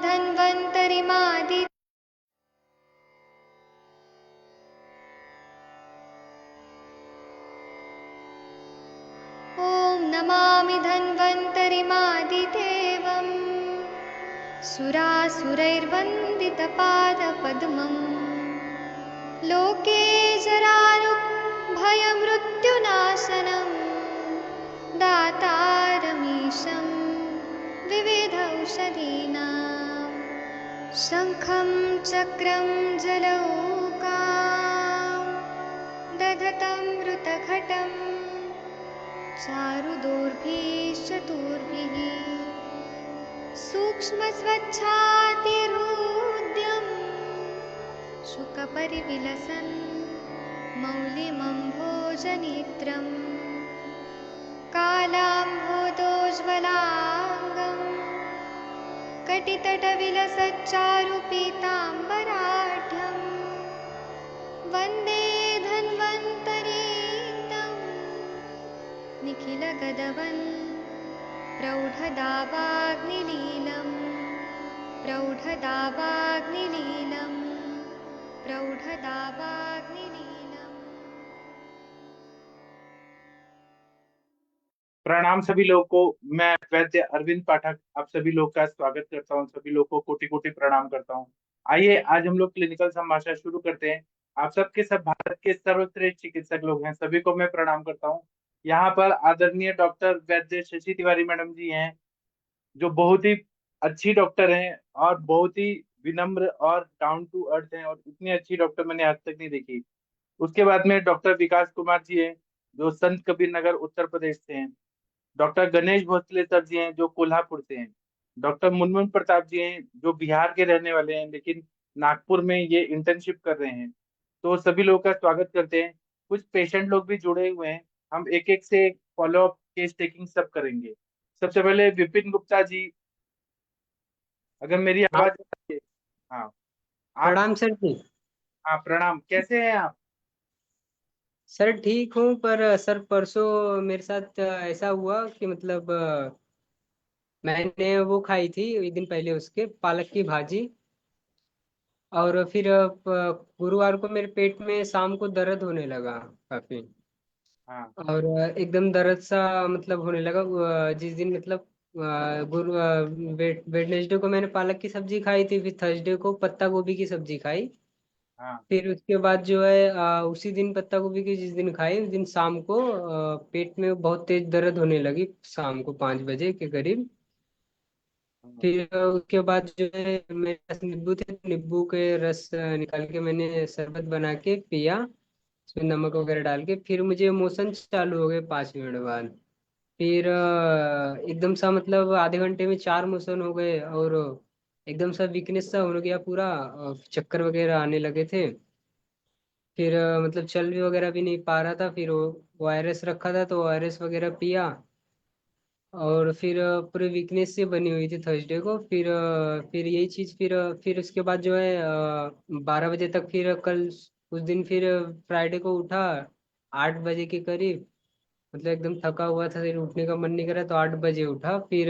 धन्वन्तरिमादि ॐ नमामि धन्वन्तरिमादिदेवम् सुरासुरैर्वन्दितपादपद्मम् लोके जरारुभयमृत्युनाशनं दातारमीशं विविधौषधीनां शङ्खं चक्रं जलौकां दधतं मृतघटं चारुदोर्भिश्चतुर्भिः सूक्ष्मस्वच्छातिहृद्यम् शुकपरिविलसन् मौलिमम्भोजनेत्रम् कालाम्भोदोज्ज्वलाङ्गम् कटितटविलसच्चारुपीताम्बराढ्यम् वन्दे धन्वन्तरीतं निखिलगदवन् प्रौढदावाग्निलीलम् प्रौढदावाग्निलीलम् प्रौढदावाग्निलीलम्। प्रणाम सभी लोगों को। मैं वैद्य अरविंद पाठक आप सभी लोग का स्वागत करता हूं। सभी लोगों को कोटि कोटि प्रणाम करता हूं। आइए आज हम लोग क्लिनिकल संभाषण शुरू करते हैं। आप सबके सब भारत के सर्वश्रेष्ठ चिकित्सक लोग हैं, सभी को मैं प्रणाम करता हूं। यहाँ पर आदरणीय डॉक्टर वैद्य शशि तिवारी मैडम जी हैं, जो बहुत ही अच्छी डॉक्टर हैं और बहुत ही विनम्र और डाउन टू अर्थ हैं, और इतनी अच्छी डॉक्टर मैंने आज तक नहीं देखी। उसके बाद में डॉक्टर विकास कुमार जी हैं, जो संत कबीर नगर उत्तर प्रदेश से हैं। डॉक्टर गणेश भोसले सर जी हैं, जो कोल्हापुर से हैं। डॉक्टर मुनमुन प्रताप जी हैं, जो बिहार के रहने वाले हैं, लेकिन नागपुर में ये इंटर्नशिप कर रहे हैं। तो सभी लोगों का स्वागत करते हैं। कुछ पेशेंट लोग भी जुड़े हुए हैं, हम एक एक से फॉलो अप केस टेकिंग सब करेंगे। सबसे पहले विपिन गुप्ता जी, अगर मेरी हाँ, आवाज आ रही है। हाँ आप। प्रणाम सर जी। हाँ प्रणाम, कैसे हैं आप? सर ठीक हूँ, पर सर परसों मेरे साथ ऐसा हुआ कि मतलब मैंने वो खाई थी एक दिन पहले, उसके पालक की भाजी। और फिर गुरुवार को मेरे पेट में शाम को दर्द होने लगा काफी। हाँ और एकदम दर्द सा मतलब होने लगा। जिस दिन मतलब वेडनेसडे को मैंने पालक की सब्जी खाई थी, फिर थर्सडे को पत्ता गोभी की सब्जी खाई। हाँ फिर उसके बाद जो है उसी दिन पत्ता गोभी की जिस दिन खाई, उस दिन शाम को पेट में बहुत तेज दर्द होने लगी, शाम को 5 बजे के करीब। हाँ। फिर उसके बाद जो है मेरे पास नींबू थे, नींबू के रस निकाल के मैंने शरबत बना के पिया, उसमें नमक वगैरह डाल के। फिर मुझे मोशन चालू हो गए 5 मिनट बाद। फिर एकदम सा मतलब आधे घंटे में 4 मोशन हो गए, और एकदम सा वीकनेस सा हो गया पूरा, चक्कर वगैरह आने लगे थे। फिर मतलब चल भी वगैरह भी नहीं पा रहा था। फिर ORS रखा था तो ORS वगैरह पिया। और फिर पूरे वीकनेस से बनी हुई थी थर्सडे को। फिर यही चीज़, फिर उसके बाद जो है 12 बजे तक, फिर कल उस दिन फिर फ्राइडे को उठा 8 बजे के करीब। मतलब एकदम थका हुआ था, फिर उठने का मन नहीं करा तो 8 बजे उठा। फिर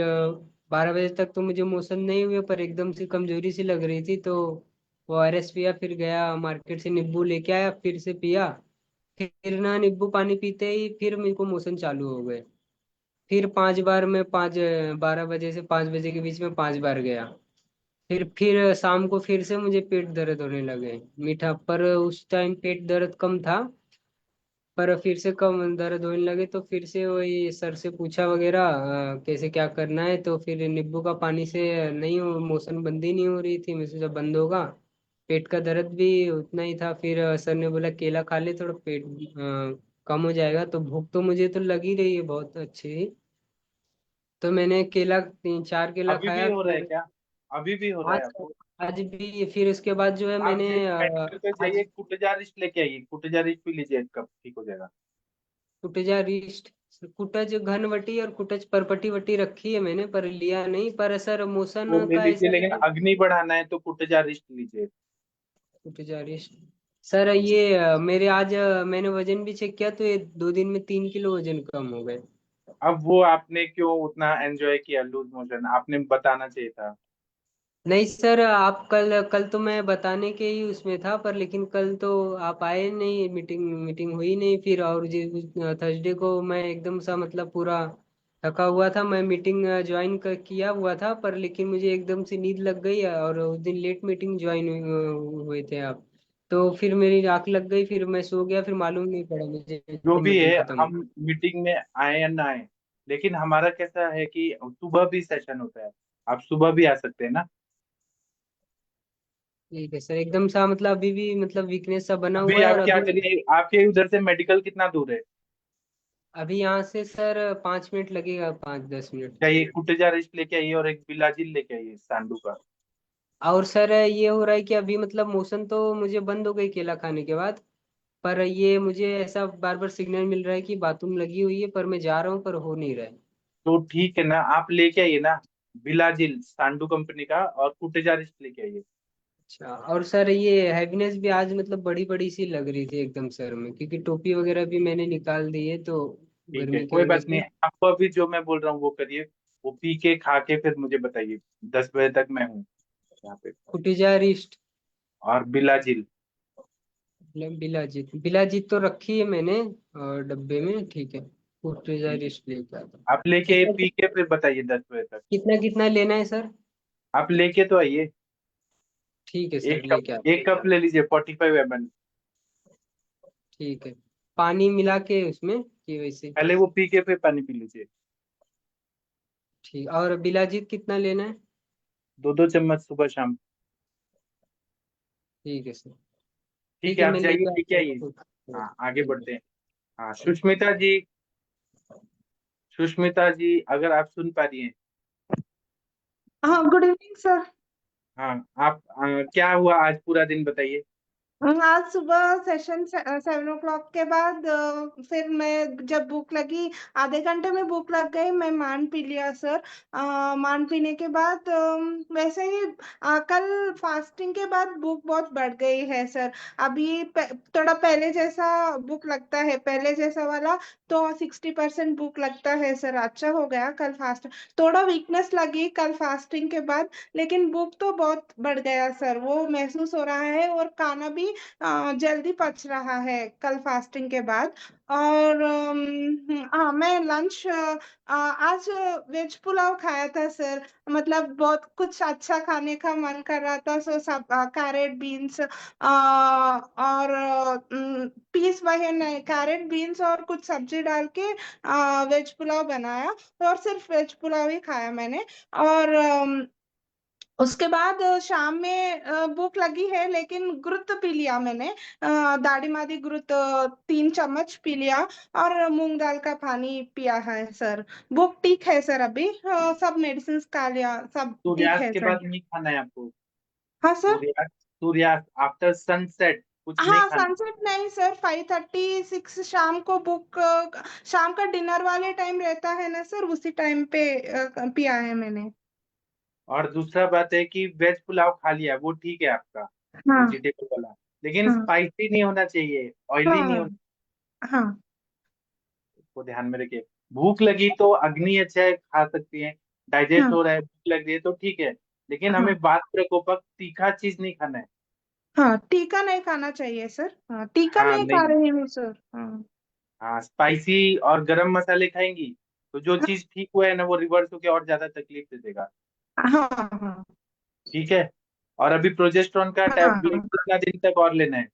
12 बजे तक तो मुझे मोशन नहीं हुए, पर एकदम से कमजोरी सी लग रही थी, तो ORS पिया। फिर गया मार्केट से नींबू लेके आया, फिर से पिया। फिर ना नींबू पानी पीते ही फिर मेरे को मोशन चालू हो गए। फिर 5 बार मैं 12 बजे से 5 बजे के बीच में 5 बार गया। फिर शाम को फिर से मुझे पेट दर्द होने लगे मीठा, पर उस टाइम पेट दर्द कम था। पर फिर से कम दर्द होने लगे तो फिर से वही सर से पूछा वगैरह कैसे क्या करना है। तो फिर नींबू का पानी से नहीं हो, मोशन बंद ही नहीं हो रही थी, मैं सोचा बंद होगा। पेट का दर्द भी उतना ही था। फिर सर ने बोला केला खा ले, थोड़ा पेट कम हो जाएगा। तो भूख तो मुझे तो लगी रही है बहुत अच्छी। तो मैंने केला 3-4 केला अभी भी खाया हो रहा है फिर। क्या? अभी भी हो रहा है आज आपको? आज भी फिर उसके बाद जो है आप मैंने मेडिकल पे आज जाइए, कुटजा रिस्ट लेके आइए, कुटजा रिस्ट पी लीजिए, कब ठीक हो जाएगा। कुटजा रिस्ट, कुटज घनवटी और कुटज परपटी वटी रखी है मैंने, पर लिया नहीं। पर सर वो मोशन ले का लीजिए, ऐसा लेकिन है। अग्नि बढ़ाना है तो कुटजा रिस्ट लीजिए। कुटजा रिस्ट। सर ये मेरे आज मैंने वजन भी चेक किया, तो ये 2 दिन में 3 किलो वजन कम हो गए। अब वो आपने क्यों उतना एंजॉय किया लूज मोशन? आपने बताना चाहिए था। नहीं सर, आप कल तो मैं बताने के ही उसमें था, पर लेकिन कल तो आप आए नहीं, मीटिंग मीटिंग हुई नहीं फिर। और थर्सडे को मैं एकदम सा मतलब पूरा थका हुआ था, मैं मीटिंग ज्वाइन किया हुआ था, पर लेकिन मुझे एकदम से नींद लग गई और उस दिन लेट मीटिंग ज्वाइन हुए थे आप। तो फिर मेरी आंख लग गई, फिर मैं सो गया, फिर मालूम नहीं पड़ा मुझे जो भी मीटिंग है, खत्म हो। हम मीटिंग में आए या ना आए, लेकिन हमारा कैसा है कि सुबह भी सेशन होता है। आप सुबह भी आ सकते हैं ना। ठीक है सर, एकदम सा मतलब अभी भी मतलब वीकनेस सा बना अभी हुआ है। और आप क्या अभी करिए, आपके उधर से मेडिकल कितना दूर है? अभी यहाँ से सर 5 मिनट लगेगा, 5-10 मिनट। चाहिए कुटेजा रिस्ट लेके आइए और एक बिलाजिल लेके आइए सांडू का। और सर ये हो रहा है कि अभी मतलब मोशन तो मुझे बंद हो गई केला खाने के बाद, पर ये मुझे ऐसा बार बार सिग्नल मिल रहा है कि बाथरूम लगी हुई है, पर मैं जा रहा हूँ पर हो नहीं रहा है। तो ठीक है ना, आप लेके आइए ना बिलाजिल सांडू कंपनी का, और कुटेजा रिस्ट लेके आइए। अच्छा, और सर ये हैवीनेस भी आज मतलब बड़ी बड़ी सी लग रही थी एकदम सर में, क्योंकि टोपी वगैरह भी मैंने निकाल दी है तो ठीक है, गर्मी की कोई वजह बात नहीं। से। आपको अभी जो मैं बोल रहा हूँ वो करिए। वो पी के खा के फिर मुझे बताइए। 10 बजे तक मैं हूँ यहाँ पे। कुटिजा रिस्ट, और बिलाजिल। बिलाजीत बिलाजीत तो रखी है मैंने और डब्बे में, ठीक है। कुटिजा ठीक है, रिस्ट लेके आता हूँ। आप लेके कितना पी के फिर बताइए 10 बजे तक। कितना कितना लेना है सर? आप लेके तो आइए। ठीक है सर, एक लेके कप आता एक कप ले लीजिए 45 ml। हूँ। ठीक है, पानी मिला के उसमें कि वैसे? पहले वो पी के फिर पानी पी लीजिए। ठीक, और बिलाजीत कितना लेना है? 2-2 चम्मच सुबह शाम। ठीक है सर। ठीक ठीक है, है, आप मैं जाइए लेके लेके आता आइए। हूँ। हाँ, आगे ठीक है। बढ़ते हैं। हाँ, सुष्मिता जी। सुष्मिता जी, अगर आप सुन पा रही हैं। हाँ, गुड इवनिंग सर। हाँ, आप क्या हुआ आज पूरा दिन बताइए। आज सुबह सेशन 7 o'clock के बाद फिर मैं जब भूख लगी, आधे घंटे में भूख लग गई, मैं मान पी लिया सर। मान पीने के बाद वैसे ही कल फास्टिंग के बाद भूख बहुत बढ़ गई है सर। अभी थोड़ा पहले जैसा भूख लगता है, पहले जैसा वाला। तो 60% भूख लगता है सर, अच्छा हो गया कल फास्ट। थोड़ा वीकनेस लगी कल फास्टिंग के बाद, लेकिन भूख तो बहुत बढ़ गया सर, वो महसूस हो रहा है। और खाना भी जल्दी पच रहा है कल फास्टिंग के बाद। और हाँ, मैं लंच आज वेज पुलाव खाया था सर। मतलब बहुत कुछ अच्छा खाने का मन कर रहा था, सो सब कैरेट बीन्स और पीस वही नहीं, कैरेट बीन्स और कुछ सब्जी डाल के वेज पुलाव बनाया। और सिर्फ वेज पुलाव ही खाया मैंने। और उसके बाद शाम में भूख लगी है, लेकिन गुरुत पी लिया मैंने। दाढ़ी मादी गुरुत 3 चम्मच पी लिया। और मूंग दाल का पानी पिया है सर। भूख ठीक है सर अभी। सब मेडिसिन खा लिया, सब ठीक सूर्यास्त है के सर। बाद नहीं खाना है आपको। हाँ सर। सूर्यास्त, सूर्यास्त आफ्टर सनसेट कुछ नहीं हाँ, खाना। सनसेट नहीं सर, 5:36 शाम को भूख शाम का डिनर वाले टाइम रहता है ना सर, उसी टाइम पे पिया है मैंने। और दूसरा बात है कि वेज पुलाव खा लिया, वो ठीक है आपका, हाँ वेजिटेबल वाला। लेकिन हाँ स्पाइसी नहीं होना चाहिए, ऑयली नहीं हाँ होना। हाँ को ध्यान में रखिए। भूख लगी तो अग्नि अच्छा है, खा सकती है। डाइजेस्ट हाँ हो रहा है, भूख लग रही है तो ठीक है। लेकिन हाँ हमें बात प्रकोपक तीखा चीज नहीं खाना है। हाँ, टीका नहीं खाना चाहिए सर। हाँ, टीका हाँ नहीं खा नहीं। रही हूँ सर। हाँ हाँ, स्पाइसी और गरम मसाले खाएंगी तो जो चीज ठीक हुआ है ना, वो रिवर्स होके और ज्यादा तकलीफ दे देगा। हाँ हाँ ठीक है। और अभी प्रोजेस्टेरॉन का टैबलेट हाँ। कितना दिन तक और लेना है?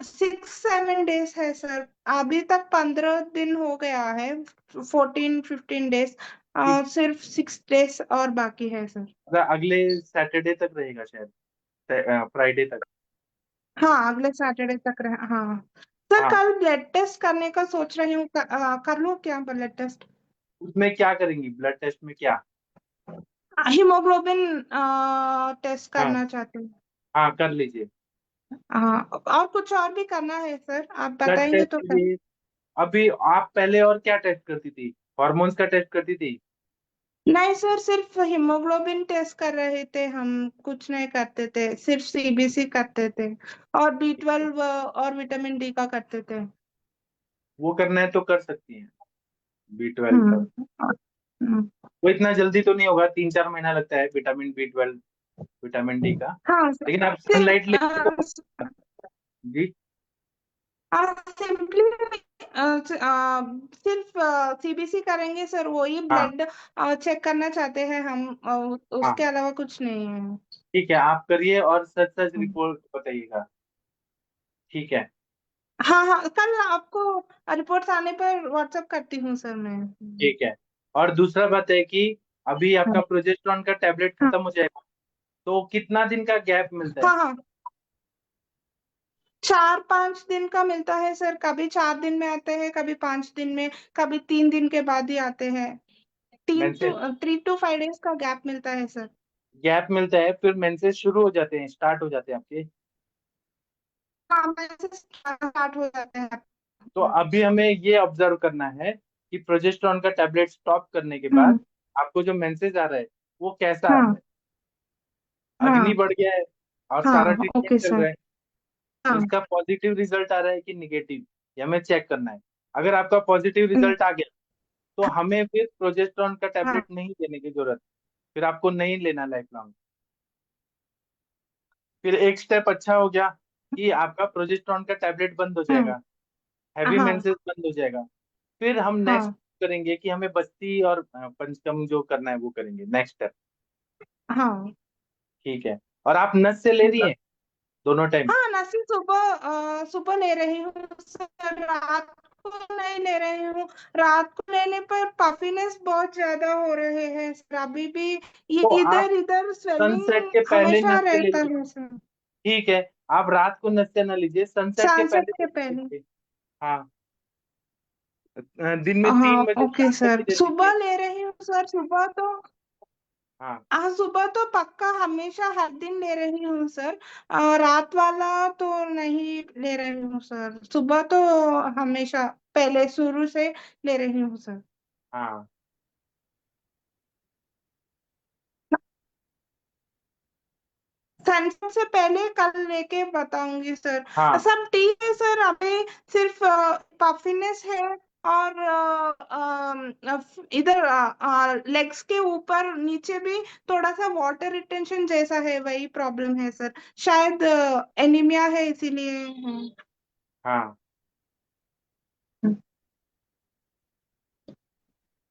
6-7 डेज है सर। अभी तक 15 दिन हो गया है, 14-15 डेज। ठीक। सिर्फ 6 डेज और बाकी है सर। मतलब अगले सैटरडे तक रहेगा शायद, फ्राइडे तक। हाँ, अगले सैटरडे तक रहे। हाँ सर, हाँ, कल ब्लड टेस्ट करने का सोच रही हूँ, कर लूँ क्या ब्लड टेस्ट? उसमें क्या करेंगी, ब्लड टेस्ट में क्या? हीमोग्लोबिन टेस्ट हाँ, करना चाहती हूँ। हाँ कर लीजिए। हाँ, और कुछ और भी करना है सर, आप ब्लड बताएंगे टेस्ट तो कर। ये, अभी आप पहले और क्या टेस्ट करती थी? हॉर्मोन्स का टेस्ट करती थी? नहीं सर, सिर्फ हीमोग्लोबिन टेस्ट कर रहे थे हम, कुछ नहीं करते थे, सिर्फ सीबीसी करते थे। और B12 और विटामिन डी का करते थे। वो करना है तो कर सकती हैं, B12 का। हम्म। हम्म, वो इतना जल्दी तो नहीं होगा, 3-4 महीना लगता है विटामिन B12, विटामिन डी का। हाँ सर। लेकिन आप सिर्फ सनलाइट लेंगे तो जी। सिंपली सिर्फ CBC करेंगे सर, वही हाँ ब्लड चेक करना चाहते हैं हम, उसके हाँ अलावा कुछ नहीं है। ठीक है, आप करिए और सच सच रिपोर्ट बताइएगा। ठीक है। हाँ हाँ, कल आपको रिपोर्ट्स आने पर व्हाट्सएप करती हूँ सर मैं। ठीक है। और दूसरा बात है कि अभी आपका प्रोजेस्टेरॉन का टैबलेट हाँ खत्म हो जाएगा, तो कितना दिन का गैप मिलता है? हाँ हाँ, 4-5 दिन का मिलता है सर, कभी 4 दिन में आते हैं, कभी 5 दिन में, कभी 3 दिन के बाद ही आते हैं। मेंसेस 3 to 5 days का गैप मिलता है सर। गैप मिलता है, फिर मेंसेस शुरू हो जाते हैं, स्टार्ट हो जाते हैं आपके? हाँ, मैसेज स्टार्ट हो जाते हैं। तो अभी हमें ये ऑब्जर्व करना है कि प्रोजेस्टेरॉन का टैबलेट स्टॉप करने के बाद हम्म, आपको जो मेंसेस आ रहा है वो कैसा आ रहा हाँ है? अग्नि हाँ बढ़ गया है और सारा हाँ, ट्रीटमेंट ओके चल सर। रहा है, हाँ उसका पॉजिटिव रिजल्ट आ रहा है कि निगेटिव, ये हमें चेक करना है। अगर आपका पॉजिटिव हम्म, रिजल्ट आ गया तो हमें फिर प्रोजेस्टेरॉन का हाँ टैबलेट नहीं देने की जरूरत, फिर आपको नहीं लेना लाइफ लॉन्ग। फिर एक स्टेप अच्छा हो गया कि आपका प्रोजेस्टेरॉन का टैबलेट बंद हो हम्म, जाएगा, हैवी हाँ मेंसेस बंद हो जाएगा। फिर हम नेक्स्ट हाँ करेंगे कि हमें बस्ती और पंचकर्म जो करना है वो करेंगे, नेक्स्ट स्टेप। हाँ ठीक है। और आप नस से ले रही हैं दोनों टाइम? हाँ, नसी सुबह सुबह ले रही हूँ सर, रात को नहीं ले रही हूँ। रात को लेने पर पफीनेस बहुत ज्यादा हो रहे हैं सर, अभी भी ये तो आप इधर इधर सनसेट स्वेलिंग के पहले हमेशा नस से ले रहता लीजिए। है सर। ठीक है, आप रात को नस से न लीजिए, सनसेट के सनसेट पहले के नस से पहले। लीजिए। हाँ, दिन में हाँ 3 बजे, ओके 4 बजे सर, ले लीजिए। सुबह ले रही हूँ सर, सुबह तो हाँ सुबह तो पक्का हमेशा हर दिन ले रही हूँ सर। रात वाला तो नहीं ले रही हूँ सर, सुबह तो हमेशा पहले शुरू से ले रही हूँ सर। हाँ सनसेट से पहले कल लेके बताऊंगी सर। हाँ। सब ठीक है सर, अभी सिर्फ पफिनेस है, और इधर लेग्स के ऊपर नीचे भी थोड़ा सा वाटर रिटेंशन जैसा है, वही प्रॉब्लम है सर, शायद एनीमिया है इसीलिए। हाँ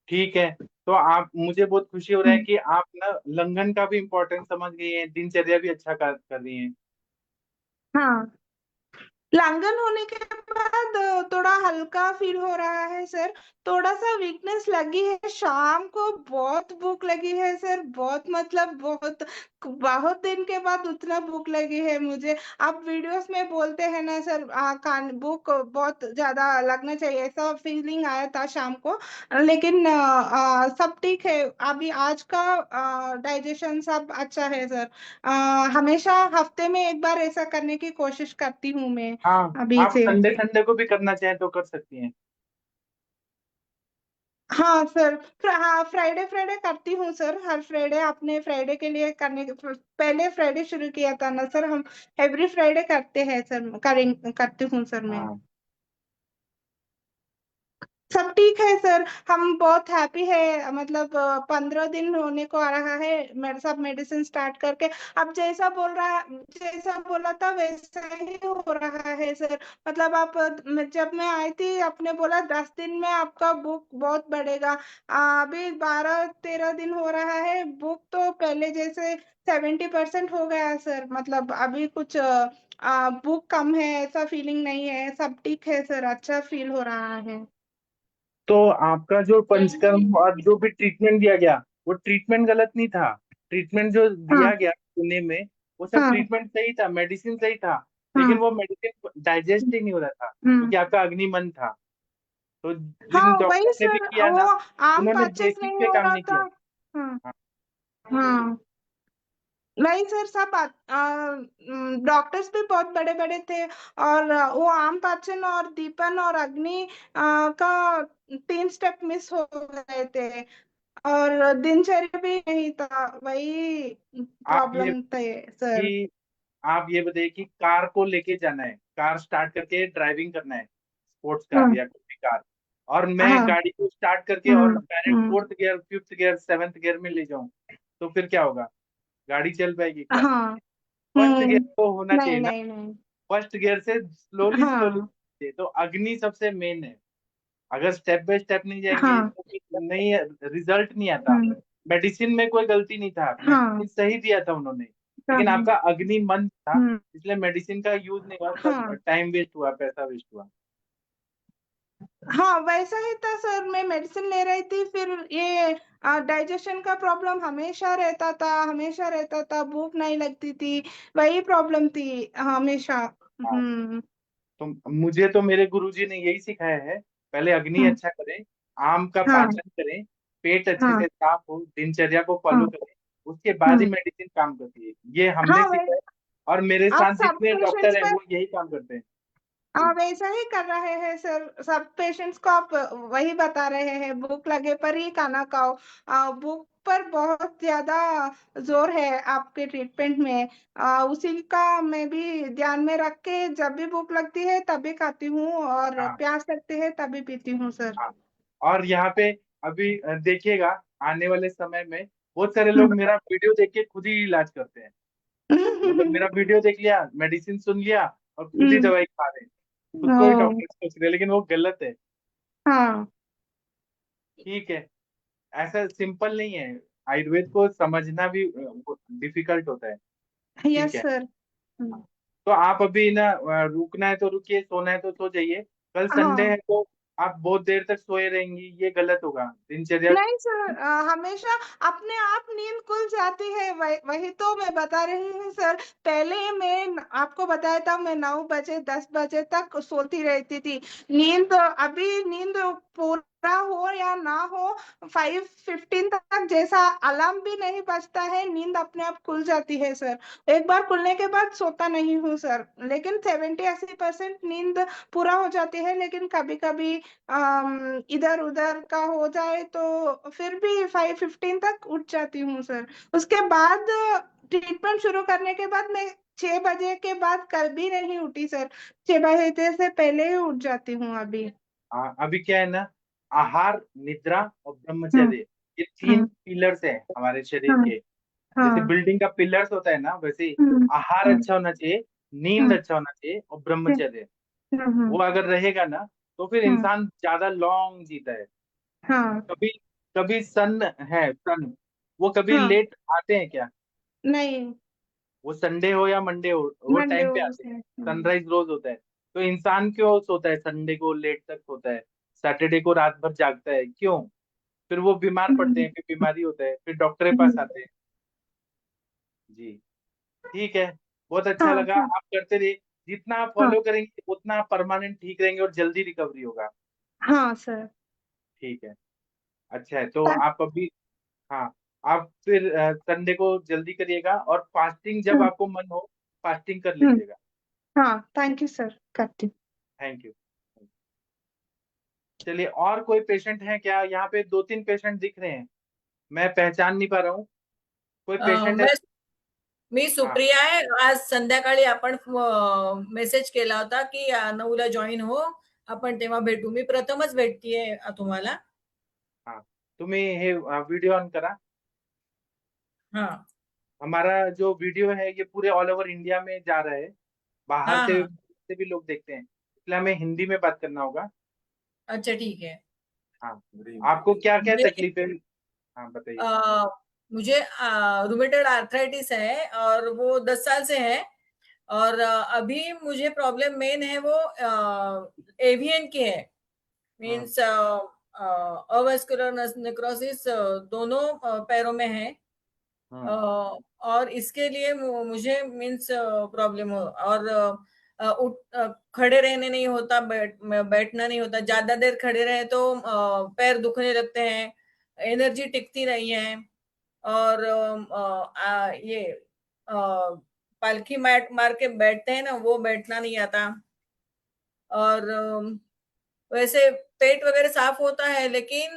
ठीक है। तो आप, मुझे बहुत खुशी हो रहा है हम्म, कि आप ना लंघन का भी इम्पोर्टेंस समझ गई हैं, दिनचर्या भी अच्छा कर रही हैं। हाँ, लांगन होने के बाद थोड़ा हल्का फील हो रहा है सर, थोड़ा सा वीकनेस लगी है, शाम को बहुत भूख लगी है सर, बहुत मतलब बहुत बहुत दिन के बाद उतना भूख लगी है मुझे। आप वीडियोस में बोलते हैं ना सर, कान भूख बहुत ज्यादा लगना चाहिए, ऐसा फीलिंग आया था शाम को। लेकिन सब ठीक है, अभी आज का डाइजेशन सब अच्छा है सर। हमेशा हफ्ते में एक बार ऐसा करने की कोशिश करती हूँ मैं हाँ, अभी आप से। संडे संडे को भी करना चाहें तो कर सकती हैं। हाँ सर, हाँ फ्राइडे फ्राइडे करती हूँ सर, हर फ्राइडे अपने फ्राइडे के लिए करने पहले फ्राइडे शुरू किया था ना सर हम, एवरी फ्राइडे करते हैं सर, करती हूँ सर मैं। हाँ सब ठीक है सर, हम बहुत हैप्पी है, मतलब 15 दिन होने को आ रहा है मेरे सब मेडिसिन स्टार्ट करके। अब जैसा बोला था वैसा ही हो रहा है सर। मतलब आप जब मैं आई थी आपने बोला 10 दिन में आपका बुक बहुत बढ़ेगा, अभी 12-13 दिन हो रहा है, बुक तो पहले जैसे 70% हो गया सर, मतलब अभी कुछ बुक कम है ऐसा फीलिंग नहीं है, सब ठीक है सर, अच्छा फील हो रहा है। तो आपका जो पंचकर्म और जो भी ट्रीटमेंट दिया गया, वो ट्रीटमेंट गलत नहीं था। ट्रीटमेंट जो हाँ दिया गया पुणे में, वो सब हाँ ट्रीटमेंट सही था, मेडिसिन सही था। लेकिन हाँ, वो मेडिसिन डाइजेस्ट ही नहीं हो रहा था हम्म, क्योंकि आपका अग्निमन था। तो हाँ जिन वही डॉक्टर ने भी सर, किया वो ना, आम उन्होंने परचेस बेसिक नहीं पे हो काम रहा नहीं था। किया। हाँ हाँ हाँ, वही सर, सब डॉक्टर्स भी बहुत बड़े बड़े थे, और वो आम पाचन और दीपन और अग्नि का 3 स्टेप मिस हो गए थे, और दिनचर्या भी नहीं था, वही आप ये प्रॉब्लम थे सर। कि आप ये बताइए कि कार को लेके जाना है, कार स्टार्ट करके ड्राइविंग करना है, स्पोर्ट्स कार हाँ या कोई भी कार, और मैं हाँ। गाड़ी को स्टार्ट करके और हम्म। Direct fourth gear, fifth gear, seventh gear में ले जाऊं, तो फिर क्या होगा? गाड़ी चल पाएगी क्या? हाँ। फर्स्ट गियर हम्म। तो होना नहीं चाहिए ना, नहीं नहीं। फर्स्ट गियर से स्लोली स्लोली। हाँ। तो अग्नि सबसे मेन है। अगर स्टेप बाय स्टेप नहीं जाएंगे हाँ। तो फिर नहीं, रिजल्ट नहीं आता। हम्म। मेडिसिन में कोई गलती नहीं था, हाँ। मेडिसिन सही दिया था उन्होंने, लेकिन हाँ। आपका अग्नि मन था, हम्म। इसलिए मेडिसिन का यूज नहीं हुआ, सब हाँ। टाइम वेस्ट हुआ, पैसा वेस्ट हुआ। हाँ, वैसा ही था सर। मैं मेडिसिन ले रही थी, फिर ये डाइजेशन का प्रॉब्लम हमेशा रहता था, भूख नहीं लगती थी, वही प्रॉब्लम थी हमेशा। हाँ, हम्म। तो मुझे तो मेरे गुरुजी ने यही सिखाया है, पहले अग्नि हम्म। अच्छा करें, आम का हाँ। पाचन करें, पेट अच्छे हाँ। से साफ हो, दिनचर्या को हाँ। फॉलो करें, उसके बाद ही हम्म। मेडिसिन काम करती है। ये हमने हाँ, सीखा है, और मेरे आप साथ सब जितने डॉक्टर पेशेंट्स हैं में वो यही काम करते हैं। जी। वैसा ही कर रहे हैं सर। सब पेशेंट्स को आप वही बता रहे हैं, भूख लगे पर ही खाना खाओ। भूख पर बहुत ज्यादा जोर है आपके ट्रीटमेंट में। उसी का मैं भी ध्यान में रख के जब भी भूख लगती है तभी खाती हूँ, और हाँ। प्यास लगती है तभी पीती हूँ सर। हाँ, और यहाँ पे अभी देखिएगा, आने वाले समय में बहुत सारे हम्म। लोग मेरा वीडियो देख के खुद ही इलाज करते हैं। मतलब मेरा वीडियो देख लिया, मेडिसिन सुन लिया, और खुद ही हम्म। दवाई खा रहे हैं, खुद को ही ओ, डॉक्टर सोच रहे हैं, लेकिन वो गलत है। हाँ। ठीक है, ऐसा सिंपल नहीं है, आयुर्वेद को समझना भी डिफिकल्ट होता है। ठीक यस है। सर। तो आप अभी ना रुकना है तो रुकिए, सोना है तो सो जाइए। कल संडे हाँ। है तो आप बहुत देर तक सोए रहेंगी, ये गलत होगा दिनचर्या। नहीं सर, हमेशा अपने आप नींद खुल जाती है, वही तो मैं बता रही हूँ सर। पहले मैं आपको बताया था, मैं 9 बजे 10 बजे तक सोती रहती थी। अभी नींद पूरा हो या ना हो, 5:15 तक जैसा अलार्म भी नहीं बजता है, नींद अपने आप खुल जाती है सर। एक बार खुलने के बाद सोता नहीं हूँ सर, लेकिन 70-80% नींद पूरा हो जाती है, लेकिन कभी कभी इधर उधर का हो जाए तो फिर भी 5:15 तक उठ जाती हूँ सर। उसके बाद ट्रीटमेंट शुरू करने के बाद मैं 6 बजे के बाद कभी नहीं उठी सर। 6 बजे से पहले ही उठ जाती हूँ अभी। अभी क्या है ना, आहार, निद्रा और हम्म। ब्रह्मचर्य, ये तीन हम्म। पिलर्स हैं हमारे शरीर हम्म। के। जैसे हाँ। बिल्डिंग का पिलर्स होता है ना, वैसे ही हम्म। आहार हम्म। अच्छा होना चाहिए, नींद हम्म। अच्छा होना चाहिए, और ब्रह्मचर्य, हम्म। वो अगर रहेगा ना तो फिर हम्म। इंसान ज्यादा लॉन्ग जीता है। हाँ। कभी कभी सन है, सन, वो कभी हाँ। लेट आते हैं क्या? नहीं। वो संडे हो या मंडे हो, वो मंडे टाइम पे हो आते हैं। से सनराइज रोज होता है, तो इंसान क्यों सोता है संडे को लेट तक सोता है, सैटरडे को रात भर जागता है, क्यों? फिर वो बीमार पड़ते हम्म। हैं, फिर बीमारी होता है, फिर डॉक्टर के पास हम्म। आते हैं। जी। ठीक है, बहुत अच्छा हाँ लगा, सर। आप करते रहिए। जितना आप हाँ। फॉलो करेंगे उतना परमानेंट ठीक रहेंगे और जल्दी रिकवरी होगा। हाँ सर। ठीक है। अच्छा है, तो आप अभी, हाँ, आप फिर संडे को जल्दी करिएगा, और फास्टिंग जब हम्म। आपको मन हो, फास्टिंग कर हम्म। लीजिएगा। हाँ, थैंक यू सर, करती हूँ। Thank you. चलिए, और कोई पेशेंट है क्या? यहाँ पे दो तीन पेशेंट दिख रहे हैं, मैं पहचान नहीं पा रहा हूँ। कोई पेशेंट है? मी हाँ। सुप्रिया आहे. आज संध्याकाळी आपण मेसेज केला होता की 9ला जॉईन हो, आपण तेव्हा भेटू. मी प्रथमच भेटतीये तुम्हाला. हाँ, तुम्ही हे वीडियो ऑन करा। हा. हमारा जो वीडियो है ये पूरे ऑल ओवर इंडिया में जा रहा है, बाहर हाँ, हाँ. से भी लोग देखते हैं, इसलिए हमें हिंदी में बात करना होगा। अच्छा, ठीक है. हाँ, आपको क्या क्या मेरी तकलीफ है? हाँ, बताइए। अ, मुझे रूमेटॉइड आर्थराइटिस है और वो 10 साल से है. और अभी मुझे प्रॉब्लम मेन है वो एवियन की है. हाँ। मीन्स अवास्कुलर नेक्रोसिस दोनों पैरों में है. हाँ। और इसके लिए मुझे मीन्स प्रॉब्लम हो, और खड़े रहने नहीं होता, बैठना नहीं होता. ज्यादा देर खड़े रहे तो पैर दुखने लगते हैं, एनर्जी टिकती नहीं है. और ये पालखी मैट मार के बैठते हैं ना, वो बैठना नहीं आता. और वैसे पेट वगैरह साफ होता है, लेकिन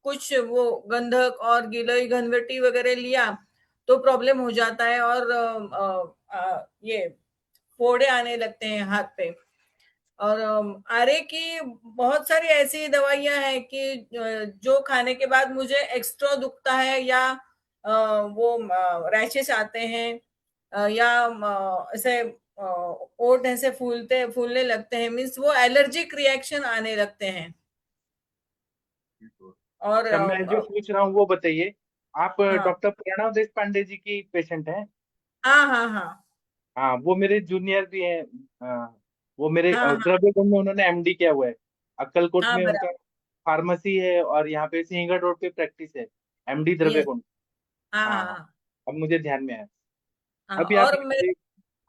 कुछ वो गंधक और गिलोय घनवटी वगैरह लिया तो प्रॉब्लम हो जाता है, और ये फोड़े आने लगते हैं हाथ पे. और आरे की बहुत सारी ऐसी दवाइयां हैं कि जो खाने के बाद मुझे एक्स्ट्रा दुखता है, या वो रैशेस आते हैं, या ऐसे ओठ ऐसे फूलने लगते हैं, मीन्स वो एलर्जिक रिएक्शन आने लगते हैं। और अच्छा, मैं जो पूछ रहा हूँ वो बताइए। आप हाँ डॉक्टर प्रणव देश पांडे जी की पेशेंट हैं? हाँ हाँ हाँ हाँ, वो मेरे जूनियर भी हैं। वो मेरे हाँ हाँ द्रव्यगुण में उन्होंने एमडी किया हुआ है। अक्कलकोट हाँ में उनका बराबर। फार्मेसी है और यहाँ पे सिंहगढ़ रोड पे प्रैक्टिस है। MD yes. द्रव्यगुण। हाँ हाँ हाँ हाँ, हाँ अब मुझे ध्यान में आया। हाँ। अभी आप और ये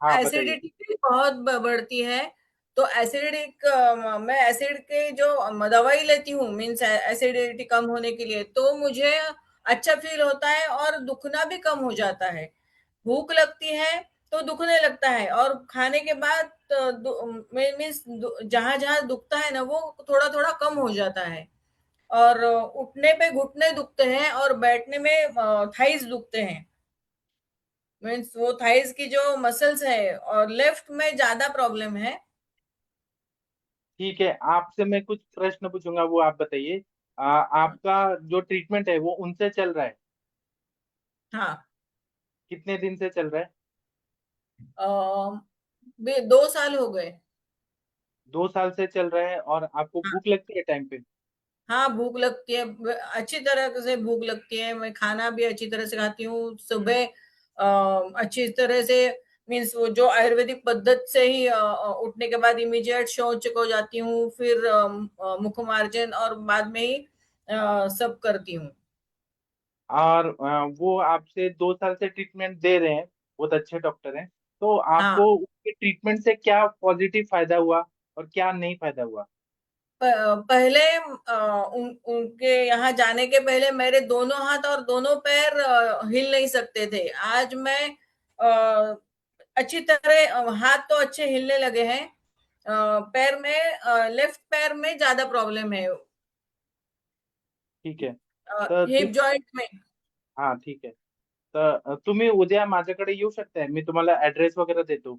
हाँ बताइए। एसिडिटी भी बहुत बढ़ती है। तो एसिडिक मैं एसिड के जो दवाई लेती हूँ, मीन्स एसिडिटी कम होने के लिए, तो मुझे अच्छा फील होता है और दुखना भी कम हो जाता है। भूख लगती है तो दुखने लगता है, और खाने के बाद मीन्स जहां जहां दुखता है ना, वो थोड़ा थोड़ा कम हो जाता है। और उठने पे घुटने दुखते हैं और बैठने में थाइस दुखते हैं। मीन्स वो थाइस की जो मसल्स है, और लेफ्ट में ज्यादा प्रॉब्लम है। ठीक है, आपसे मैं कुछ प्रश्न पूछूंगा, वो आप बताइए। आपका जो ट्रीटमेंट है वो उनसे चल रहा है? हाँ। कितने दिन से चल रहा है? 2 साल हो गए। 2 साल से चल रहा है, और आपको हाँ भूख लगती है टाइम पे? हाँ, भूख लगती है, अच्छी तरह से भूख लगती है। मैं खाना भी अच्छी तरह से खाती हूँ सुबह, अच्छी तरह से। मीन्स वो जो आयुर्वेदिक पद्धत से ही उठने के बाद इमीडिएट शौच को जाती हूँ, फिर मुख मार्जन, और बाद में ही सब करती हूँ। और वो आपसे 2 साल से ट्रीटमेंट दे रहे हैं, बहुत अच्छे डॉक्टर हैं। तो हाँ। आपको उसके ट्रीटमेंट से क्या पॉजिटिव फायदा हुआ और क्या नहीं फायदा हुआ? पहले उनके यहाँ जाने के पहले मेरे दोनों हाथ और दोनों पैर हिल नहीं सकते थे। आज मैं अच्छी तरह, हाथ तो अच्छे हिलने लगे हैं। पैर में, लेफ्ट पैर में ज्यादा प्रॉब्लम है, ठीक है। तर तू हिप जॉइंट में। हा ठीक आहे. तर तुम्ही उद्या माझ्याकडे येऊ शकताय, मी तुम्हाला ऍड्रेस वगैरह देतो.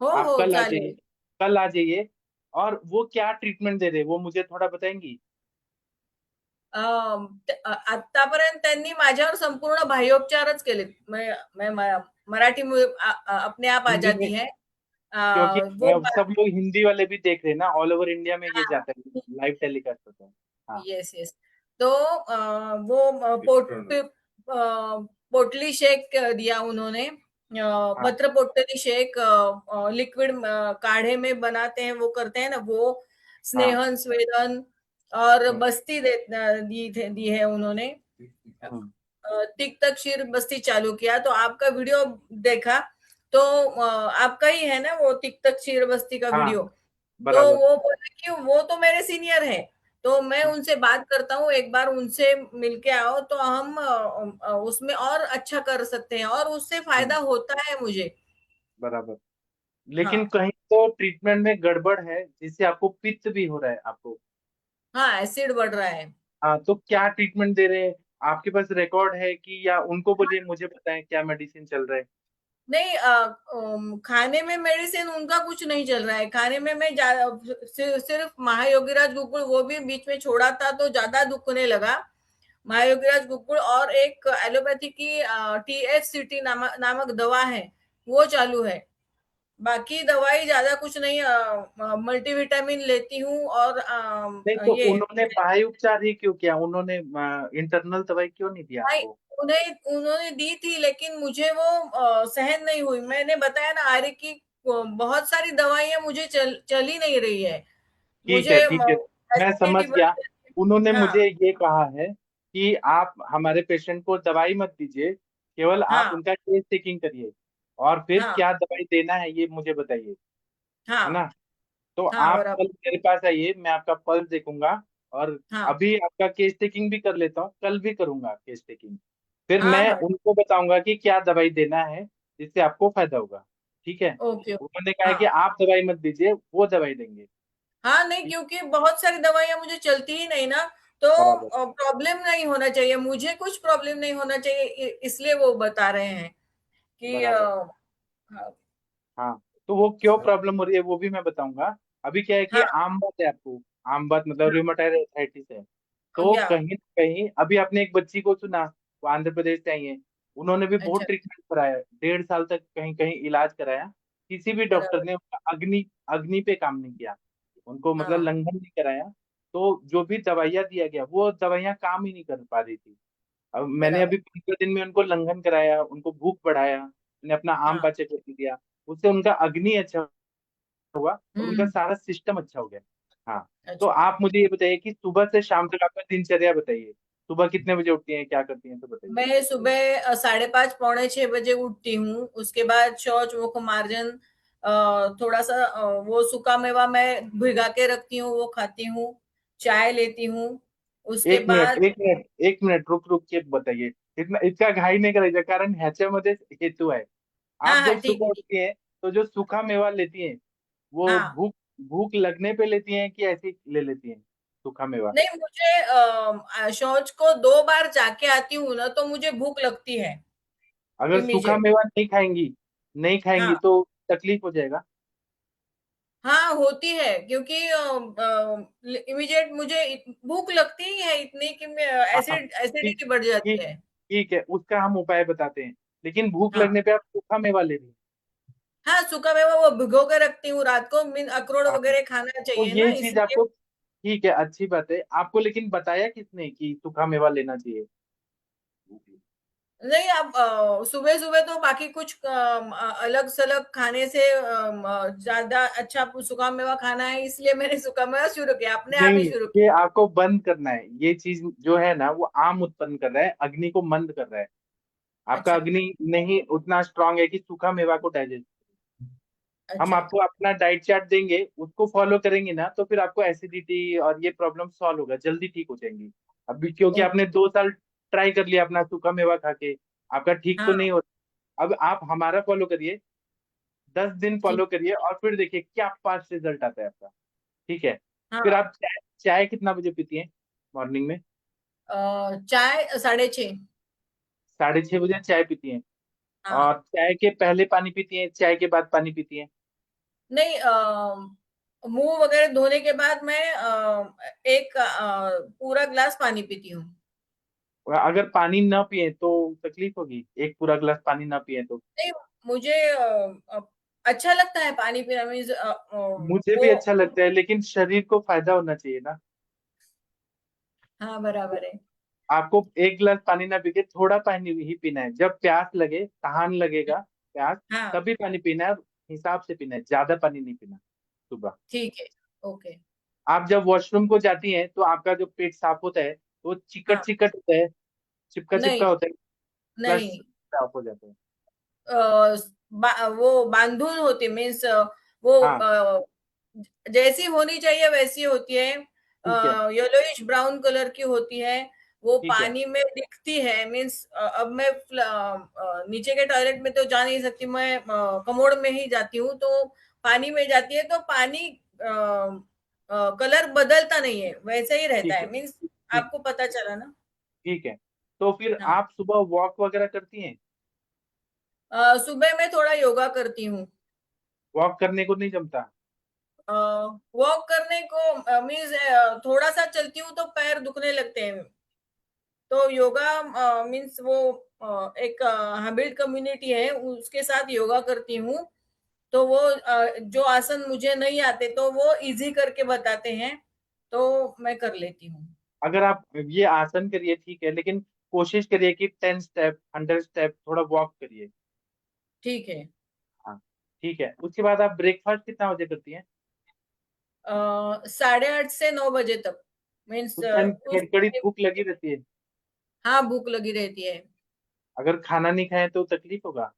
हो आप हो, कल आ जाइए. चालेल। कल आ जाइए. और वो क्या ट्रीटमेंट दे रहे हैं वो मुझे थोड़ा बताएंगी? आतापर्यंत त्यांनी माझ्यावर संपूर्ण बाह्योपचारच केलेत. मैं मराठी अपने आप आ हिंदी में, जाती है। क्योंकि वो सब लोग हिंदी वाले भी देख रहे हैं ना, ऑल ओवर इंडिया में ये जाता है, लाइव टेलीकास्ट होता है. हाँ. Yes yes. तो वो पोटली शेक दिया उन्होंने, हाँ. पत्र पोटली शेक, लिक्विड काढ़े में बनाते हैं, वो करते हैं ना वो, हाँ. स्नेहन स्वेदन, और हम्म, बस्ती दी है उन्होंने। हम्म, टिक तक शीर बस्ती चालू किया, तो आपका वीडियो देखा, तो आपका ही है ना वो टिक तक शीर बस्ती का हाँ वीडियो। तो बराबर. वो बोले कि वो तो मेरे सीनियर है, तो मैं उनसे बात करता हूँ, एक बार उनसे मिलके आओ तो हम उसमें और अच्छा कर सकते हैं, और उससे हम्म, फायदा होता है मुझे। बराबर. लेकिन हाँ कहीं तो ट्रीटमेंट में गड़बड़ है, जिससे आपको पित्त भी हो रहा है आपको. हाँ, एसिड बढ़ रहा है। हाँ, तो क्या ट्रीटमेंट दे रहे हैं? आपके पास रिकॉर्ड है कि, या उनको बोलिए मुझे बताएं क्या मेडिसिन चल रहा है? नहीं, खाने में मेडिसिन उनका कुछ नहीं चल रहा है। खाने में मैं सिर्फ महायोगीराज गुकुल, वो भी बीच में छोड़ा था तो ज्यादा दुखने लगा। महायोगीराज गुकुल और एक एलोपैथी की THCT नामक दवा है, वो चालू है। बाकी दवाई ज्यादा कुछ नहीं, मल्टीविटामिन लेती हूँ, और नहीं तो ये उन्होंने बाह्य उपचार ही क्यों किया? उन्होंने इंटरनल दवाई क्यों नहीं दिया नहीं, आपको? उन्होंने दी थी, लेकिन मुझे वो सहन नहीं हुई। मैंने बताया ना, आर्य की बहुत सारी दवाइयां मुझे चल ही नहीं रही है। ठीक मुझे है, ठीक है, मैं समझ एसिडिटी बढ़ गया. रही है। उन्होंने हाँ मुझे ये कहा है कि आप हमारे पेशेंट को दवाई मत दीजिए, केवल आप हाँ उनका केस टेकिंग करिए, और फिर हाँ क्या दवाई देना है ये मुझे बताइए. है हाँ ना? तो हाँ आप कल बराबर। मेरे पास आइए, मैं आपका पल्स देखूंगा. और हाँ अभी आपका केस टेकिंग भी कर लेता हूँ, कल भी करूंगा केस टेकिंग. फिर हाँ मैं हाँ। उनको बताऊंगा कि क्या दवाई देना है जिससे आपको फायदा होगा. ठीक है? ओके। उन्होंने कहा है हाँ कि आप दवाई मत दीजिए, वो दवाई देंगे. हाँ, नहीं, ठीक. क्योंकि बहुत सारी दवाइयां मुझे चलती ही नहीं ना, तो बराबर. प्रॉब्लम नहीं होना चाहिए, मुझे कुछ प्रॉब्लम नहीं होना चाहिए, इसलिए वो बता रहे हैं कि बराबर. हाँ, हाँ, तो वो क्यों प्रॉब्लम हो रही है वो भी मैं बताऊंगा. अभी क्या है कि हाँ आम बात है आपको, आम बात मतलब रूमेटाइड आर्थराइटिस है। तो या कहीं ना कहीं अभी आपने एक बच्ची को सुना, वो आंध्र प्रदेश से आई है, उन्होंने भी बहुत अच्छा ट्रीटमेंट कराया, 1.5 साल तक कहीं कहीं इलाज कराया, किसी भी डॉक्टर बराबर ने उनका अग्नि अग्नि पे काम नहीं किया, उनको मतलब हाँ लंघन नहीं कराया। तो जो भी दवाइयाँ दिया गया वो दवाइयाँ काम ही नहीं कर पा रही थी। अब मैंने बराबर अभी 15 दिन में उनको लंघन कराया, उनको भूख बढ़ाया, मैंने अपना आम हाँ पाचक कर दिया, उससे उनका अग्नि अच्छा हुआ और उनका हम्म सारा सिस्टम अच्छा हो गया। हाँ। तो अच्छा आप मुझे ये बताइए कि सुबह से शाम तक आपका दिनचर्या बताइए, सुबह कितने बजे उठती हैं, क्या करती हैं, तो बताइए। मैं सुबह 5:30 6 बजे उठती हूँ। उसके बाद शौच मुख मार्जन, थोड़ा सा वो सूखा मेवा मैं भिगा के रखती हूँ, वो खाती हूँ। चाय लेती हूँ। उसके एक मिनट बाद एक मिनट एक मिनट रुक रुक के बताइए, इतना इतना घाई नहीं करायचं, कारण ह्याच्यामध्ये हेतू है। हाँ आप हाँ जब ठीक सुबह है ठीक उठती हैं तो जो सूखा मेवा लेती हैं, वो हाँ भूख भूख लगने पे लेती हैं कि ऐसे ही ले लेती हैं सूखा मेवा? नहीं, मुझे शौच को 2 बार जाके आती हूँ ना, तो मुझे भूख लगती है अगर सूखा इमीडिएट। मेवा नहीं खाएंगी हाँ तो तकलीफ हो जाएगा। हाँ होती है, क्योंकि इमीडिएट मुझे भूख लगती ही है इतनी कि मैं हाँ, ठीक एसिडिटी बढ़ जाती ठीक है। ठीक है, उसका हम उपाय बताते हैं, लेकिन भूख हाँ लगने पे आप सूखा मेवा ले रही हाँ, सूखा मेवा वो भिगो के रखती हूँ रात को। मीन अखरोट हैं। वगैरह खाना तो चाहिए ना, ये चीज इसलिए। आपको, ठीक है, अच्छी बात है, आपको लेकिन बताया किसने कि सूखा मेवा लेना चाहिए? नहीं, अब सुबह सुबह तो बाकी कुछ अलग सलग खाने से ज्यादा अच्छा सूखा मेवा खाना है, इसलिए मैंने सूखा मेवा शुरू किया, अपने आप ही नहीं, शुरू ये आपको बंद करना है, ये चीज जो है ना वो आम उत्पन्न कर रहा है, अग्नि को मंद कर रहा है। किया। आपका अच्छा अग्नि नहीं उतना स्ट्रांग है कि सूखा मेवा को डाइजेस्ट। हम अच्छा आपको अपना डाइट चार्ट देंगे, उसको फॉलो करेंगे ना तो फिर आपको एसिडिटी और ये प्रॉब्लम सॉल्व होगा, जल्दी ठीक हो जाएंगी। अभी क्योंकि आपने ओके 2 साल ट्राई कर लिया अपना सूखा मेवा खा के, आपका ठीक तो हाँ नहीं हो रहा। अब आप हमारा फॉलो करिए, 10 दिन ठीक फॉलो करिए और फिर देखिए क्या फास्ट रिजल्ट आता है आपका। ठीक है। फिर हाँ आप चाय कितना बजे पीती हैं मॉर्निंग में? चाय 6:30। 6:30 बजे चाय पीती हैं? हाँ और चाय के पहले पानी पीती हैं, चाय के बाद पानी पीती हैं? नहीं, मुंह वगैरह धोने के बाद मैं एक पूरा ग्लास पानी पीती हूँ। और अगर पानी ना पिए तो तकलीफ होगी, एक पूरा गिलास पानी ना पिए तो? नहीं, मुझे अच्छा लगता है पानी पीना। मीन्स मुझे भी वो अच्छा लगता है, लेकिन शरीर को फायदा होना चाहिए ना। हाँ बराबर है। आपको एक गिलास पानी ना पी के थोड़ा पानी ही पीना है, जब प्यास लगे, तहान लगेगा, प्यास, हाँ तभी पानी पीना है, और हिसाब से पीना है, ज्यादा पानी नहीं पीना सुबह। ठीक है। ओके। आप जब वॉशरूम को जाती हैं तो आपका जो पेट साफ होता है तो चिकट हाँ चिकट होता है, चिपका चिपका नहीं होता है, फ्लश नहीं, साफ हो जाता है। वो बांधून होती, मीन्स वो हाँ, जैसी होनी चाहिए वैसी होती है। ठीक है, येलोइश ब्राउन कलर की होती है। वो ठीक है, पानी में दिखती है। मीन्स अब मैं नीचे के टॉयलेट में तो जा नहीं सकती, मैं कमोड में ही जाती हूँ, तो पानी में जाती है तो पानी कलर बदलता नहीं है, वैसे ही रहता ठीक है, है। मीन्स ठीक, आपको पता चला ना। ठीक है। तो फिर हाँ, आप सुबह वॉक वगैरह करती हैं? सुबह में थोड़ा योगा करती हूँ। वॉक करने को नहीं जमता? वॉक करने को मीन्स थोड़ा सा चलती हूँ तो पैर दुखने लगते हैं। तो योगा मीन्स वो एक हैबिट कम्युनिटी है, उसके साथ योगा करती हूँ। तो वो जो आसन मुझे नहीं आते तो वो इजी करके बताते हैं, तो मैं कर लेती हूँ। अगर आप ये आसन करिए ठीक है, लेकिन कोशिश करिए कि 10 स्टेप 100 स्टेप थोड़ा वॉक करिए। ठीक है। हाँ, ठीक है। उसके बाद आप ब्रेकफास्ट कितना बजे करती हैं? 8:30 से 9 बजे तक। मीन्स उस टाइम उस कड़ी भूख लगी रहती है? हाँ भूख लगी रहती है। अगर खाना नहीं खाएं तो तकलीफ होगा।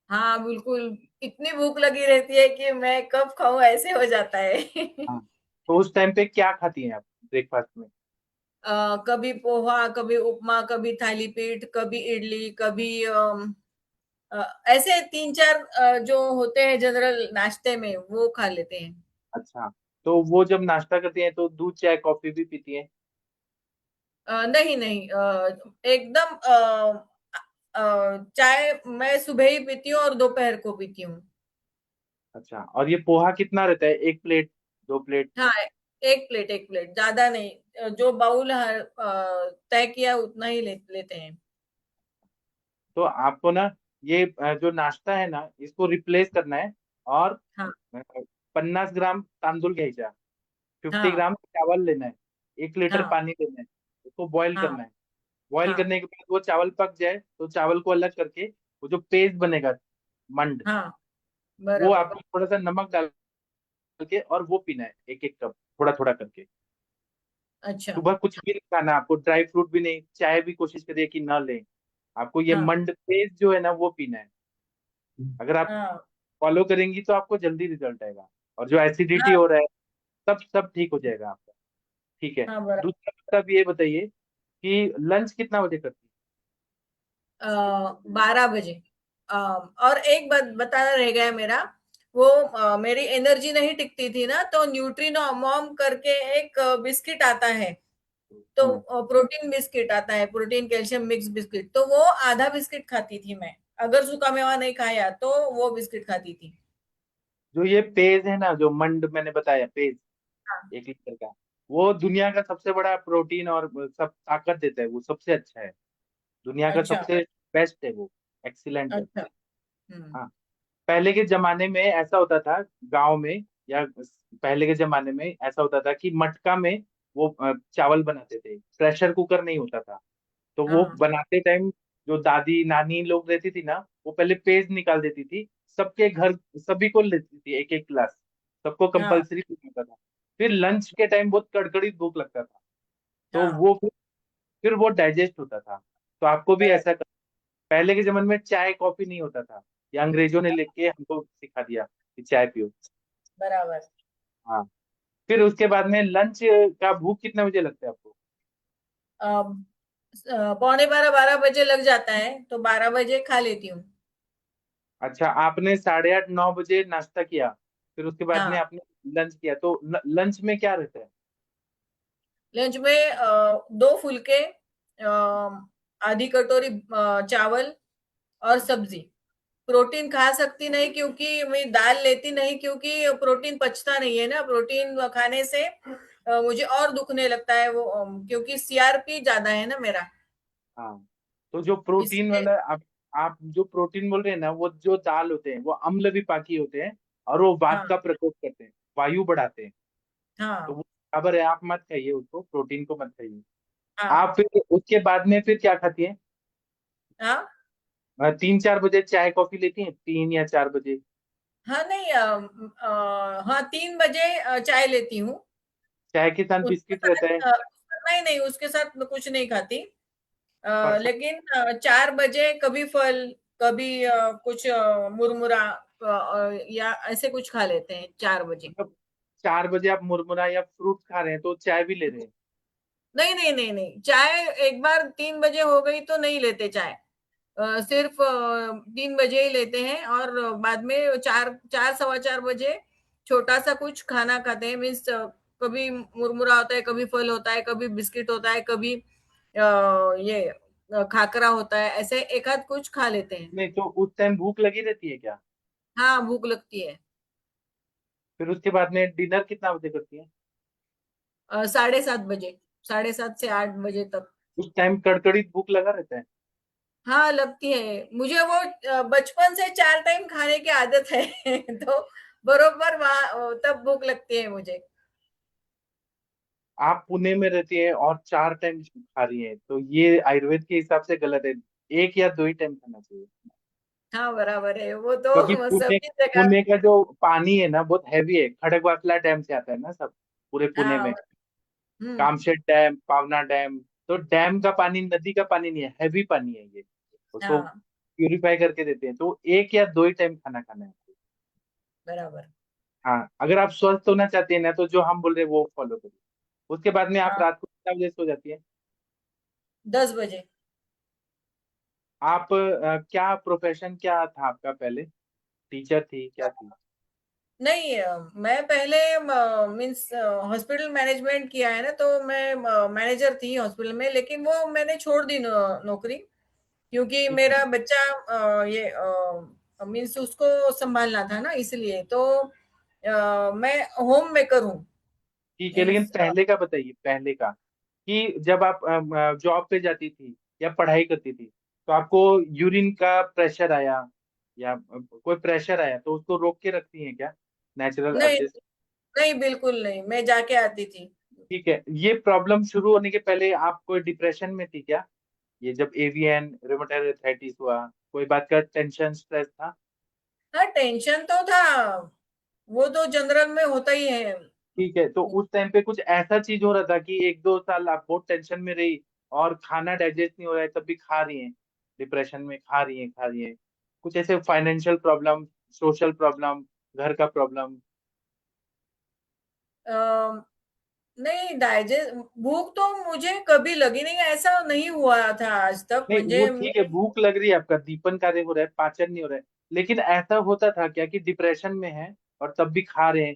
हाँ बिल्कुल, इतनी भूख लगी रहती है कि मैं कब खाऊं ऐसे हो जाता है। हाँ, तो उस टाइम पे क्या खाती हैं आप ब्रेकफास्ट में? कभी पोहा, कभी उपमा, कभी थाली पीठ, कभी इडली, कभी ऐसे 3-4 जो होते हैं जनरल नाश्ते में, वो खा लेते हैं। अच्छा, तो वो जब नाश्ता करती हैं तो दूध चाय कॉफी भी पीती हैं? नहीं नहीं, एकदम चाय मैं सुबह ही पीती हूँ और दोपहर को पीती हूँ। अच्छा, और ये पोहा कितना रहता है एक प्लेट? 2 प्लेट? हाँ, एक प्लेट, ज्यादा नहीं। जो बाउल तय किया उतना ही लेते हैं। तो आपको ना ये जो नाश्ता है ना इसको रिप्लेस करना है, और हाँ 50 ग्राम तांदूळ घ्यायचा, 50 ग्राम हाँ चावल लेना है, 1 लीटर हाँ पानी लेना है, उसको बॉईल हाँ करना है। बॉईल हाँ करने के बाद वो चावल पक जाए तो चावल को अलग करके वो जो पेस्ट बनेगा, मंड, हाँ, वो बराबर। आपको थोड़ा सा नमक डाल के और वो पीना है, एक एक कप थोड़ा थोड़ा करके। अच्छा। सुबह कुछ भी नहीं खाना आपको, ड्राई फ्रूट भी नहीं, चाय भी कोशिश करिए कि ना लें। आपको ये हाँ मंड पेस्ट जो है ना वो पीना है। अगर आप हाँ फॉलो करेंगी तो आपको जल्दी रिजल्ट आएगा, और जो एसिडिटी हाँ हो रहा है सब ठीक हो जाएगा आपका। ठीक है। हाँ, बराबर। दूसरा बात आप ये बताइए कि लंच कितना बजे करती 12 बजे। और एक बात बताना रह गया है मेरा। वो मेरी एनर्जी नहीं टिकती थी ना, तो न्यूट्रीनोमॉम करके एक बिस्किट आता है। तो है? प्रोटीन बिस्किट आता है, प्रोटीन कैल्शियम मिक्स बिस्किट, तो वो आधा बिस्किट खाती थी मैं। अगर सूखा मेवा नहीं खाया तो वो बिस्किट खाती थी। जो ये पेज है ना, जो मंड मैंने बताया पेज, हाँ। 1 लीटर का, वो दुनिया का सबसे बड़ा प्रोटीन और सब ताकत देता है, वो सबसे अच्छा है, दुनिया का अच्छा। सबसे बेस्ट है वो, एक्सीलेंट है। अच्छा। हम्म। हाँ। पहले के जमाने में ऐसा होता था, गांव में, या पहले के जमाने में ऐसा होता था कि मटका में वो चावल बनाते थे, प्रेशर कुकर नहीं होता था। तो वो हाँ बनाते टाइम जो दादी नानी लोग रहती थी ना, वो पहले पेज निकाल देती थी, सबके घर सभी को लेती थी एक एक गिलास, सबको हाँ कंपलसरी होता था। फिर लंच के टाइम बहुत कड़कड़ी भूख लगता था, तो हाँ, वो फिर वो डाइजेस्ट होता था। तो आपको भी ऐसा पहले के जमाने में चाय कॉफी नहीं होता था, ये अंग्रेजों ने लेके हमको सिखा दिया कि चाय पियो। बराबर। हाँ। फिर उसके बाद में लंच का भूख कितने बजे लगता है आपको? पौने 12 बजे लग जाता है, तो 12 बजे खा लेती हूँ। अच्छा, आपने 8:30 9 बजे नाश्ता किया, फिर उसके बाद में हाँ, आपने लंच किया, तो लंच में क्या रहता है? लंच में 2 फुलके, आधी कटोरी चावल और सब्जी। प्रोटीन खा सकती नहीं क्योंकि मैं दाल लेती नहीं, क्योंकि प्रोटीन पचता नहीं है ना। प्रोटीन खाने से मुझे और दुखने लगता है वो, क्योंकि सीआरपी ज्यादा है ना मेरा। हाँ। तो जो प्रोटीन इसलिए। वाला आप जो प्रोटीन बोल रहे हैं ना, वो जो दाल होते हैं वो अम्ल विपाकी होते हैं, और वो वात हाँ का प्रकोप करते हैं, वायु बढ़ाते हैं। तो हाँ वो बराबर है, आप मत खाइए उसको, प्रोटीन को मत खाइए। हाँ आप फिर उसके बाद में फिर क्या खाती हैं? हाँ 3 4 बजे चाय कॉफी लेती हैं, 3 या 4 बजे? हाँ, नहीं, हाँ 3 बजे चाय लेती हूँ। चाय के साथ उसके बिस्किट रहता है? साथ नहीं नहीं, उसके साथ मैं कुछ नहीं खाती। परसों लेकिन 4 बजे कभी फल, कभी कुछ मुरमुरा, या ऐसे कुछ खा लेते हैं 4 बजे। मतलब 4 बजे आप मुरमुरा या फ्रूट खा रहे हैं तो चाय भी ले रहे हैं? नहीं नहीं नहीं नहीं, चाय एक बार 3 बजे हो गई तो नहीं लेते चाय। सिर्फ 3 बजे ही लेते हैं, और बाद में 4 4 सवा 4 बजे छोटा सा कुछ खाना खाते हैं। मीन्स कभी मुरमुरा होता है, कभी फल होता है, कभी बिस्किट होता है, कभी ये खाकरा होता है, ऐसे एक आध कुछ खा लेते हैं। नहीं, तो उस टाइम भूख लगी रहती है क्या? हाँ, भूख लगती है। फिर उसके बाद में डिनर कितना बजे करती है? 7:30 बजे, 7:30 से 8 बजे तक। उस टाइम कड़कड़ी भूख लगा रहता है? हाँ, लगती है मुझे वो। बचपन से 4 टाइम खाने की आदत है तो बरोबर वहां तब भूख लगती है मुझे। आप पुणे में रहती है और 4 टाइम खा रही है, तो ये आयुर्वेद के हिसाब से गलत है, 1 या 2 ही टाइम खाना चाहिए। हाँ, बराबर है वो क्योंकि तो पुणे सभी जगह। पुणे का जो पानी है ना बहुत हैवी है, खड़गवासला डैम से आता है ना सब, पूरे पुणे हाँ। में। हम्म। कामशेट डैम, पावना डैम, तो डैम का पानी नदी का पानी नहीं है, हैवी पानी है ये, उसको हाँ, प्यूरिफाई करके देते हैं, तो 1 या 2 ही टाइम खाना खाना है। बराबर। हाँ, अगर आप स्वस्थ होना चाहते हैं ना तो जो हम बोल रहे हैं वो फॉलो करिए। उसके बाद में आप हाँ, रात को कितना बजे सो जाती है? 10 बजे। आप क्या प्रोफेशन क्या था आपका पहले? टीचर थी, क्या थी? नहीं, मैं पहले मीन्स हॉस्पिटल मैनेजमेंट किया है ना, तो मैं मैनेजर थी हॉस्पिटल में, लेकिन वो मैंने छोड़ दी नौकरी, क्योंकि किस मेरा टाइम? बच्चा ये मीन्स उसको संभालना था ना, इसलिए तो मैं होम मेकर हूँ। ठीक है, लेकिन मीन्स पहले का बताइए, पहले का, कि जब आप जॉब पे जाती थी या पढ़ाई करती थी, तो आपको यूरिन का प्रेशर आया या कोई प्रेशर आया तो उसको रोक के रखती हैं क्या, नेचुरल नहीं, अर्जेस? नहीं, बिल्कुल नहीं, मैं जाके आती थी। ठीक है, ये प्रॉब्लम शुरू होने के पहले आप कोई डिप्रेशन में थी क्या? ये जब एवियन रूमेटॉइड अर्थराइटिस हुआ, कोई बात का टेंशन स्ट्रेस था? हाँ, टेंशन तो था, वो तो जनरल में होता ही है। ठीक है, तो उस टाइम पे कुछ ऐसा चीज हो रहा था कि 1-2 साल आप बहुत टेंशन में रही और खाना डाइजेस्ट नहीं हो रहा है तब भी खा रही हैं, डिप्रेशन में खा रही हैं, कुछ ऐसे फाइनेंशियल प्रॉब्लम, सोशल प्रॉब्लम, घर का प्रॉब्लम? अ, नहीं, डाइजेस्ट भूख तो मुझे कभी लगी नहीं, ऐसा नहीं हुआ था आज तक नहीं, वो मुझे। ठीक है, भूख लग रही है, आपका दीपन कार्य हो रहा है, पाचन नहीं हो रहा है, लेकिन ऐसा होता था क्या कि डिप्रेशन में है और तब भी खा रहे हैं,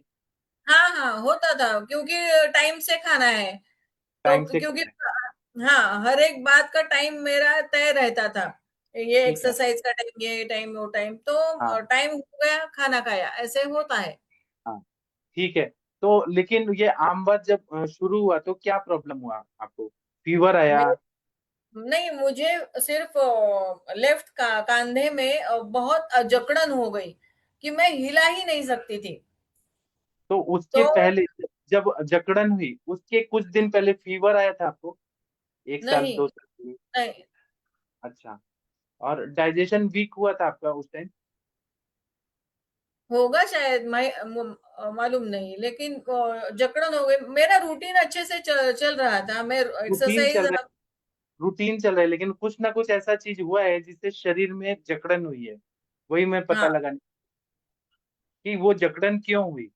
हाँ, हाँ, होता था, क्योंकि टाइम से खाना है, तो टाइम से क्योंकि खाना है? हाँ, हर एक बात का टाइम मेरा तय रहता था, ये ठीक है। एक्सरसाइज का टाइम, ये टाइम, वो टाइम, तो हाँ। टाइम हो गया, खाना खाया, ऐसे होता है। हाँ। ठीक है, तो लेकिन ये आम बात जब शुरू हुआ तो क्या प्रॉब्लम हुआ आपको? फीवर आया? मैं नहीं, मुझे सिर्फ लेफ्ट का कांधे में बहुत जकड़न हो गई कि मैं हिला ही नहीं सकती थी। तो उसके तो पहले, जब जकड़न हुई उसके कुछ दिन पहले फीवर आया था आपको? 1 साल, नहीं, 2 साल पहले? नहीं, अच्छा। और डाइजेशन वीक हुआ था आपका उस टाइम? होगा शायद, मालूम नहीं, लेकिन जकड़न हो गई। मेरा रूटीन अच्छे से चल रहा था, मैं रूटीन चल एक्सरसाइज। रहा है, रूटीन चल रहा है, लेकिन कुछ ना कुछ ऐसा चीज हुआ है जिससे शरीर में जकड़न हुई है, वही मैं पता हाँ, लगाने कि वो जकड़न क्यों हुई,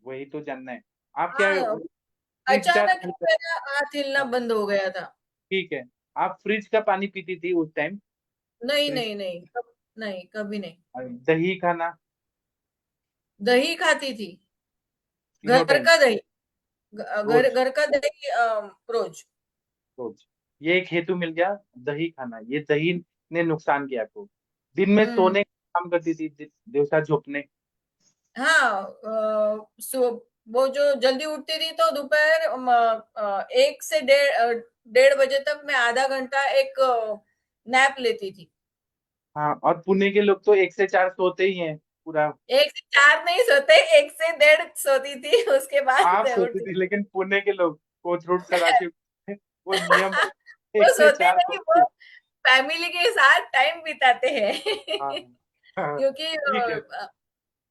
वही तो जानना है। आप क्या हाँ, फ्रिज का? अचानक ही मेरा हाथ हिलना बंद हो गया था। ठीक है, आप फ्रिज का पानी पीती थी उस टाइम? नहीं, फ्रिज नहीं, नहीं, नहीं, कभी नहीं। दही खाना? दही खाती थी, तीनों घर टाइम? का दही, घर रोज? घर का दही, रोज। रोज? ये एक हेतु मिल गया, दही खाना, ये दही ने नुकसान किया आपको। दिन में हम्म। सोने का काम करती थी, देवता झोंकने? हाँ, वो जो जल्दी उठती थी तो दोपहर 1 से 1:30 बजे तक मैं आधा घंटा एक नैप लेती थी। हाँ, और पुणे के लोग तो 1 से 4 सोते ही हैं पूरा। 1 से 4 नहीं सोते, 1 से 1:30 सोती थी, उसके बाद आप सोती उठती। थी, लेकिन पुणे के लोग कोथरूड रूट चढ़ा के वो नियम पे वो एक से सोते चार नहीं, वो सोती। फैमिली के साथ टाइम बिताते हैं। हाँ। हाँ, क्योंकि ठीक है।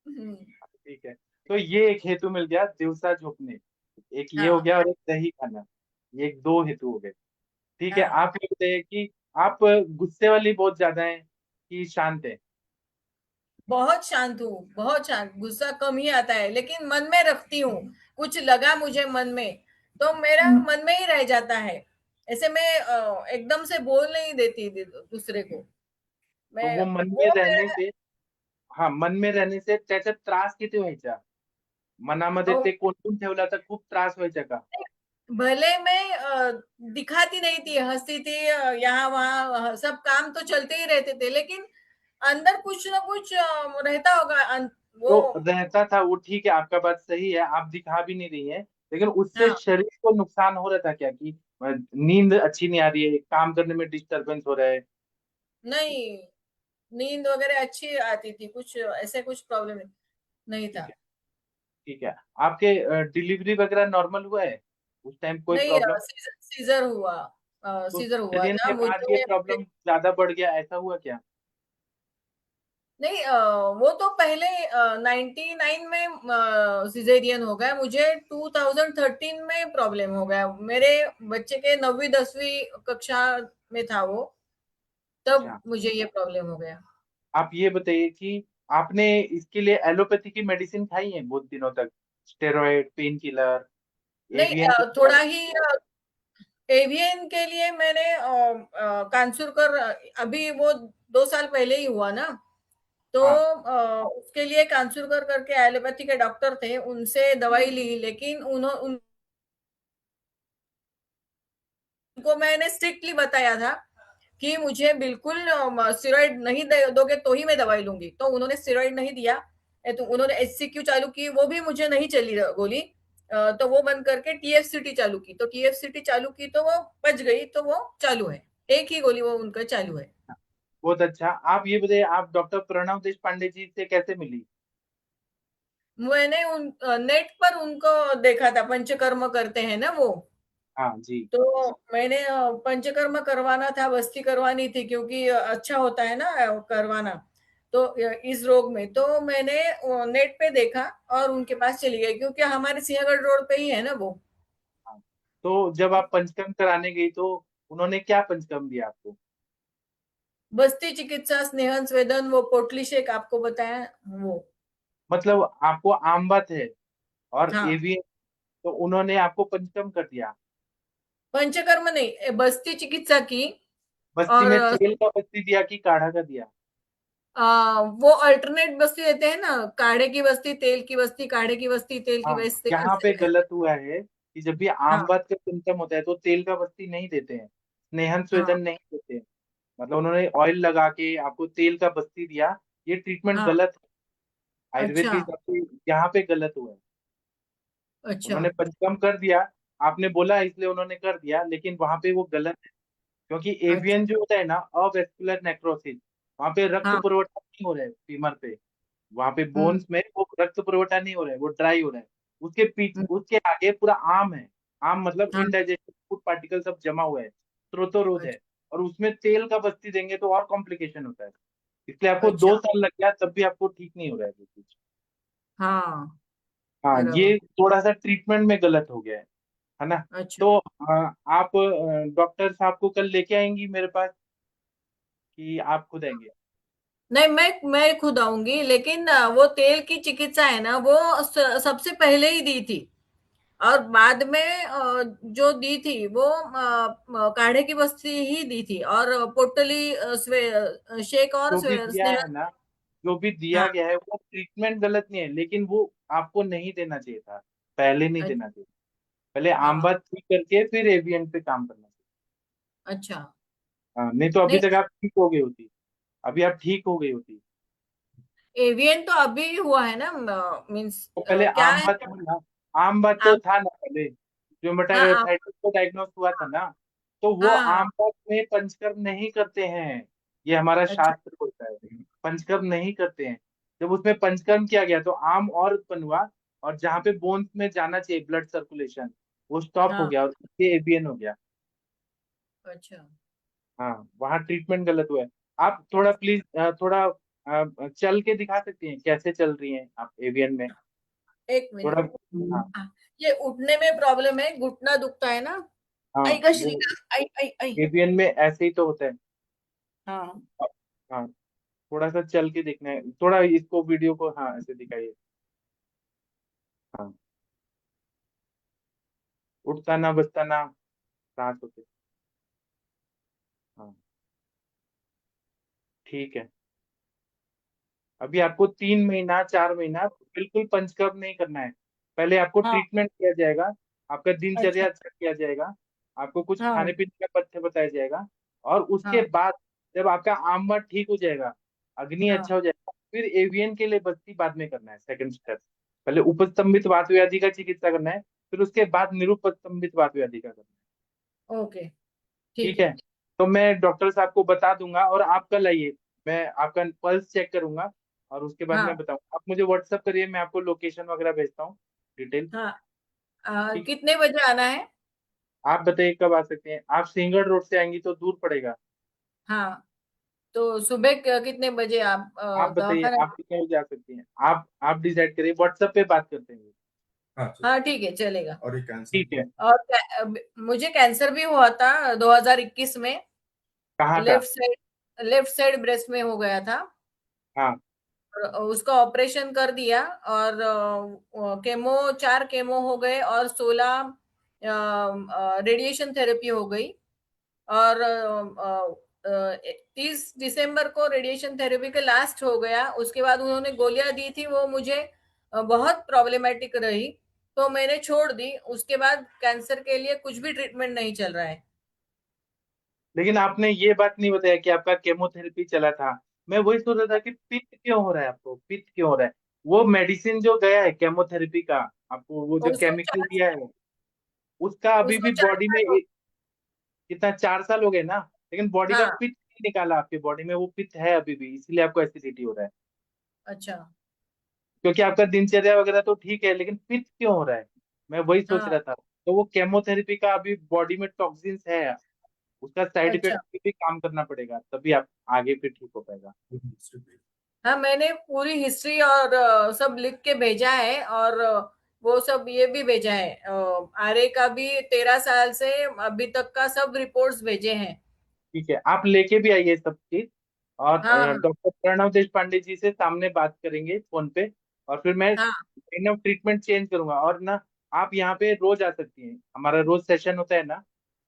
हम्म, ठीक है, तो ये एक हेतु मिल गया, दिवसा झोंकने, एक ये हो हाँ, गया, और एक दही खाना, ये एक दो हेतु हो गए। ठीक है, हाँ, आप ये बताइए कि आप गुस्से वाली बहुत ज्यादा हैं कि शांत है? बहुत शांत हूँ, बहुत शांत, गुस्सा कम ही आता है, लेकिन मन में रखती हूँ। कुछ लगा मुझे मन में, तो मेरा मन में ही रह जाता है। ऐसे मैं एकदम से बोल नहीं देती दूसरे को। तो मैं वो मन में वो रहने मेरा से, हा मन में रहने से त्याचा त्रास किती व्हायचा? मनामध्ये ओ, ते कोंडून ठेवला तर खूप त्रास व्हायचा का? भले मैं दिखाती नहीं थी, हंसती थी, यहाँ वहाँ सब काम तो चलते ही रहते थे, लेकिन अंदर कुछ ना कुछ रहता होगा, वो। तो रहता था वो, ठीक है, आपका बात सही है, आप दिखा भी नहीं रही है, लेकिन उससे हाँ, शरीर को नुकसान हो रहा था क्या, कि नींद अच्छी नहीं आ रही है, काम करने में डिस्टरबेंस हो रहा है? नहीं, नींद वगैरह अच्छी आती थी, कुछ ऐसे कुछ प्रॉब्लम नहीं ठीक था। है। ठीक है, आपके डिलीवरी वगैरह नॉर्मल हुआ है उस टाइम, कोई नहीं, प्रॉब्लम? सीजर हुआ, तो सीजर हुआ सिजेरियन था के बाद ये मुझे। प्रॉब्लम ज्यादा बढ़ गया, ऐसा हुआ क्या? नहीं, वो तो पहले 99 में सिजेरियन हो गया, मुझे 2013 में प्रॉब्लम हो गया, मेरे बच्चे के 9वीं 10वीं कक्षा में था वो, तब अच्छा, मुझे ये प्रॉब्लम हो गया। आप ये बताइए कि आपने इसके लिए एलोपैथी की मेडिसिन खाई है बहुत दिनों तक, स्टेरॉइड, पेन किलर, नहीं, एवियन? थोड़ा ही एवियन के लिए मैंने कांसुरकर, अभी वो 2 साल पहले ही हुआ ना, तो हाँ। उसके लिए कांसुरकर करके एलोपैथी के डॉक्टर थे, उनसे दवाई ली, लेकिन उनको मैंने स्ट्रिक्टली बताया था कि मुझे बिल्कुल स्टेरॉइड नहीं दोगे तो ही मैं दवाई लूंगी, तो उन्होंने स्टेरॉइड नहीं दिया, तो उन्होंने HCQ चालू की, वो भी मुझे नहीं चली गोली। तो वो बंद करके TFCT चालू की, तो TFCT चालू की तो वो बच गई, तो वो चालू है, एक ही गोली वो उनका चालू है। बहुत अच्छा। आप ये बताइए, आप डॉक्टर प्रणव देश पांडे जी से कैसे मिली? मैंने उन नेट पर उनको देखा था, पंचकर्म करते हैं ना वो। हाँ जी। तो मैंने पंचकर्म करवाना था, बस्ती करवानी थी, क्योंकि अच्छा होता है ना करवाना। तो इस रोग में तो मैंने नेट पे देखा और उनके पास चली गई, क्योंकि हमारे सिंहगढ़ रोड पे ही है ना वो। हाँ। तो जब आप पंचकर्म कराने गई तो उन्होंने क्या पंचकर्म दिया आपको? बस्ती चिकित्सा, स्नेहन स्वेदन, वो पोटली शेक आपको बताया वो। मतलब आपको आम बात है और हाँ, एवीएन, तो उन्होंने आपको पंचकर्म कर दिया। पंचकर्म नहीं, बस्ती चिकित्सा की। बस्ती और में तेल का बस्ती दिया कि काढ़ा का दिया? वो अल्टरनेट बस्ती देते हैं ना, काढ़े की बस्ती, तेल की बस्ती, काढ़े की बस्ती, तेल की हाँ, बस्ती, यहाँ ऐसे पे है। गलत हुआ है कि जब भी हाँ, आम बात का सिम्टम होता है तो तेल का बस्ती नहीं देते हैं, स्नेहन हाँ, स्वेदन नहीं देते हैं। मतलब उन्होंने ऑयल लगा के आपको तेल का बस्ती दिया, ये ट्रीटमेंट हाँ। गलत है। आयुर्वेद अच्छा, के हिसाब से यहाँ पे गलत हुआ है। अच्छा। उन्होंने पंचकर्म कर दिया, आपने बोला इसलिए उन्होंने कर दिया, लेकिन वहां पे वो गलत है। क्योंकि अच्छा। एवियन जो होता है ना, अवेस्कुलर नेक्रोसिस, वहां पे रक्त हाँ। पुरवठा नहीं हो रहा है फीमर पे, वहां पे हम्म, बोन्स में वो रक्त पुरवठा नहीं हो रहा है, वो ड्राई हो रहा है। उसके पीछे, हम्म, उसके आगे पूरा आम है। आम मतलब हाँ। इनडाइजेस्टेड फूड पार्टिकल सब जमा हुआ है, स्त्रोतोरोध है। अच्छा, और उसमें तेल का बस्ती देंगे तो और कॉम्प्लिकेशन होता है। इसलिए आपको अच्छा। 2 साल लग गया, तब भी आपको ठीक नहीं हो रहा है कुछ। हाँ, हाँ, बराबर। ये थोड़ा सा ट्रीटमेंट में गलत हो गया है ना? अच्छा। तो आप डॉक्टर साहब को कल लेके आएंगी मेरे पास कि आप खुद आएंगे? नहीं, मैं खुद आऊंगी, लेकिन वो तेल की चिकित्सा है ना, वो सबसे पहले ही दी थी। और बाद में जो दी थी वो काढ़े की बस्ती ही दी थी, और पोटली शेक और जो भी दिया स्नेह। है ना, जो भी दिया हाँ। गया है वो ट्रीटमेंट गलत नहीं है, लेकिन वो आपको नहीं देना चाहिए था, पहले नहीं देना चाहिए। पहले हाँ। आमबात ठीक करके फिर एवियन पे काम करना चाहिए। अच्छा। हाँ, नहीं तो अभी नहीं, तक आप ठीक हो गई होती, अभी आप ठीक हो गई होती। एवियन तो अभी हुआ है ना, मीन्स तो पहले क्या आम है। बात था ना, आम बात तो आप। था ना पहले, जो हाँ, आप। मेटाथायरॉइडिटिस को डायग्नोस हुआ था ना, तो वो हाँ। आम बात में पंचकर्म नहीं करते हैं। ये हमारा अच्छा। शास्त्र होता है, पंचकर्म नहीं करते हैं। जब उसमें पंचकर्म किया गया तो आम और उत्पन्न हुआ, और जहाँ पे बोन्स में जाना चाहिए ब्लड सर्कुलेशन, वो स्टॉप हो हाँ। गया और इसलिए एवियन हो गया। अच्छा। हाँ, वहाँ ट्रीटमेंट गलत हुआ है। आप थोड़ा प्लीज थोड़ा चल के दिखा सकती हैं कैसे चल रही हैं आप एवियन में? एक थोड़ा। मिनट। हाँ। ये उठने में प्रॉब्लम है, घुटना दुखता है ना। हाँ, आई गा वो श्रीका, आई आई आई। एवियन में ऐसे ही तो होता है। हाँ। हाँ, थोड़ा सा चल के देखना है, थोड़ा इसको वीडियो को, हाँ ऐसे दिखाइए। हाँ, उठता ना बसता ना, सांस होते। हाँ, ठीक है। अभी आपको 3 महीना 4 महीना बिल्कुल पंचकर्म नहीं करना है। पहले आपको हाँ। ट्रीटमेंट किया जाएगा, आपका अच्छा। दिनचर्या अच्छा किया जाएगा, आपको कुछ हाँ। खाने पीने का पथ्य बताया जाएगा। और उसके हाँ। बाद जब आपका आम बात ठीक हो जाएगा, अग्नि हाँ। अच्छा हो जाएगा, फिर एवियन के लिए बस्ती बाद में करना है, सेकंड स्टेप। पहले उपस्तंभित वात व्याधि का चिकित्सा करना है, फिर उसके बाद निरुपस्तंभित वात व्याधि का करना है। ओके, ठीक ठीक है। है। तो मैं डॉक्टर साहब को बता दूंगा और आप कल आइए, मैं आपका पल्स चेक करूंगा और उसके बाद मैं हाँ। बताऊंगा। आप मुझे व्हाट्सअप करिए, मैं आपको लोकेशन वगैरह भेजता हूँ, डिटेल। हाँ। ठीक। कितने बजे आना है? आप बताइए कब आ सकते हैं? आप सिंगड़ रोड से आएंगी तो दूर पड़ेगा। हाँ, तो सुबह कितने बजे आप आप बताइए दवाखाना? आप कितने बजे आ सकती हैं? आप डिसाइड करिए, व्हाट्सएप पे बात करते हैं। हाँ हाँ, ठीक है, चलेगा। और ये कैंसर ठीक है। और मुझे कैंसर भी हुआ था 2021 में। कहाँ का? लेफ्ट साइड ब्रेस्ट में हो गया था। हाँ। और उसका ऑपरेशन कर दिया, और केमो 4 केमो हो गए, और 16 रेडिएशन थेरेपी हो गई। और 30 दिसंबर को रेडिएशन थेरेपी के लास्ट हो गया। उसके बाद उन्होंने गोलियां दी थी, वो मुझे बहुत प्रॉब्लमेटिक रही, तो मैंने छोड़ दी। उसके बाद कैंसर के लिए कुछ भी ट्रीटमेंट नहीं चल रहा है। लेकिन आपने ये बात नहीं बताया कि आपका केमोथेरेपी चला था। मैं वही सोच रहा था कि पित्त क्यों हो रहा है आपको, पित्त क्यों हो रहा है? वो मेडिसिन जो गया है केमोथेरेपी का, आपको वो जो उसको केमिकल चार दिया है, उसका अभी उसको भी चार बॉडी में साल हो कितना 4 साल हो गए ना, लेकिन बॉडी का हाँ। पित्त नहीं निकाला आपके बॉडी में, वो पित्त है अभी भी, इसीलिए आपको एसिडिटी हो रहा है। अच्छा। क्योंकि आपका दिनचर्या वगैरह तो ठीक है, लेकिन पित्त क्यों हो रहा है, मैं वही सोच हाँ। रहा था। तो वो केमोथेरेपी का अभी बॉडी में टॉक्सिन्स है, उसका साइड अच्छा। इफेक्ट पे भी काम करना पड़ेगा, तभी आप आगे फिर ठीक हो पाएगा। हाँ, मैंने पूरी हिस्ट्री और सब लिख के भेजा है, और वो सब ये भी भेजा है, आर्य का भी 13 साल से अभी तक का सब रिपोर्ट्स भेजे हैं। ठीक है, आप लेके भी आइए सब चीज, और हाँ। हाँ। डॉक्टर प्रणव देश पांडे जी से सामने बात करेंगे फोन पे, और फिर मैं हाँ। काइंड ऑफ ट्रीटमेंट चेंज करूंगा। और ना, आप यहाँ पे रोज आ सकती हैं, हमारा रोज सेशन होता है ना,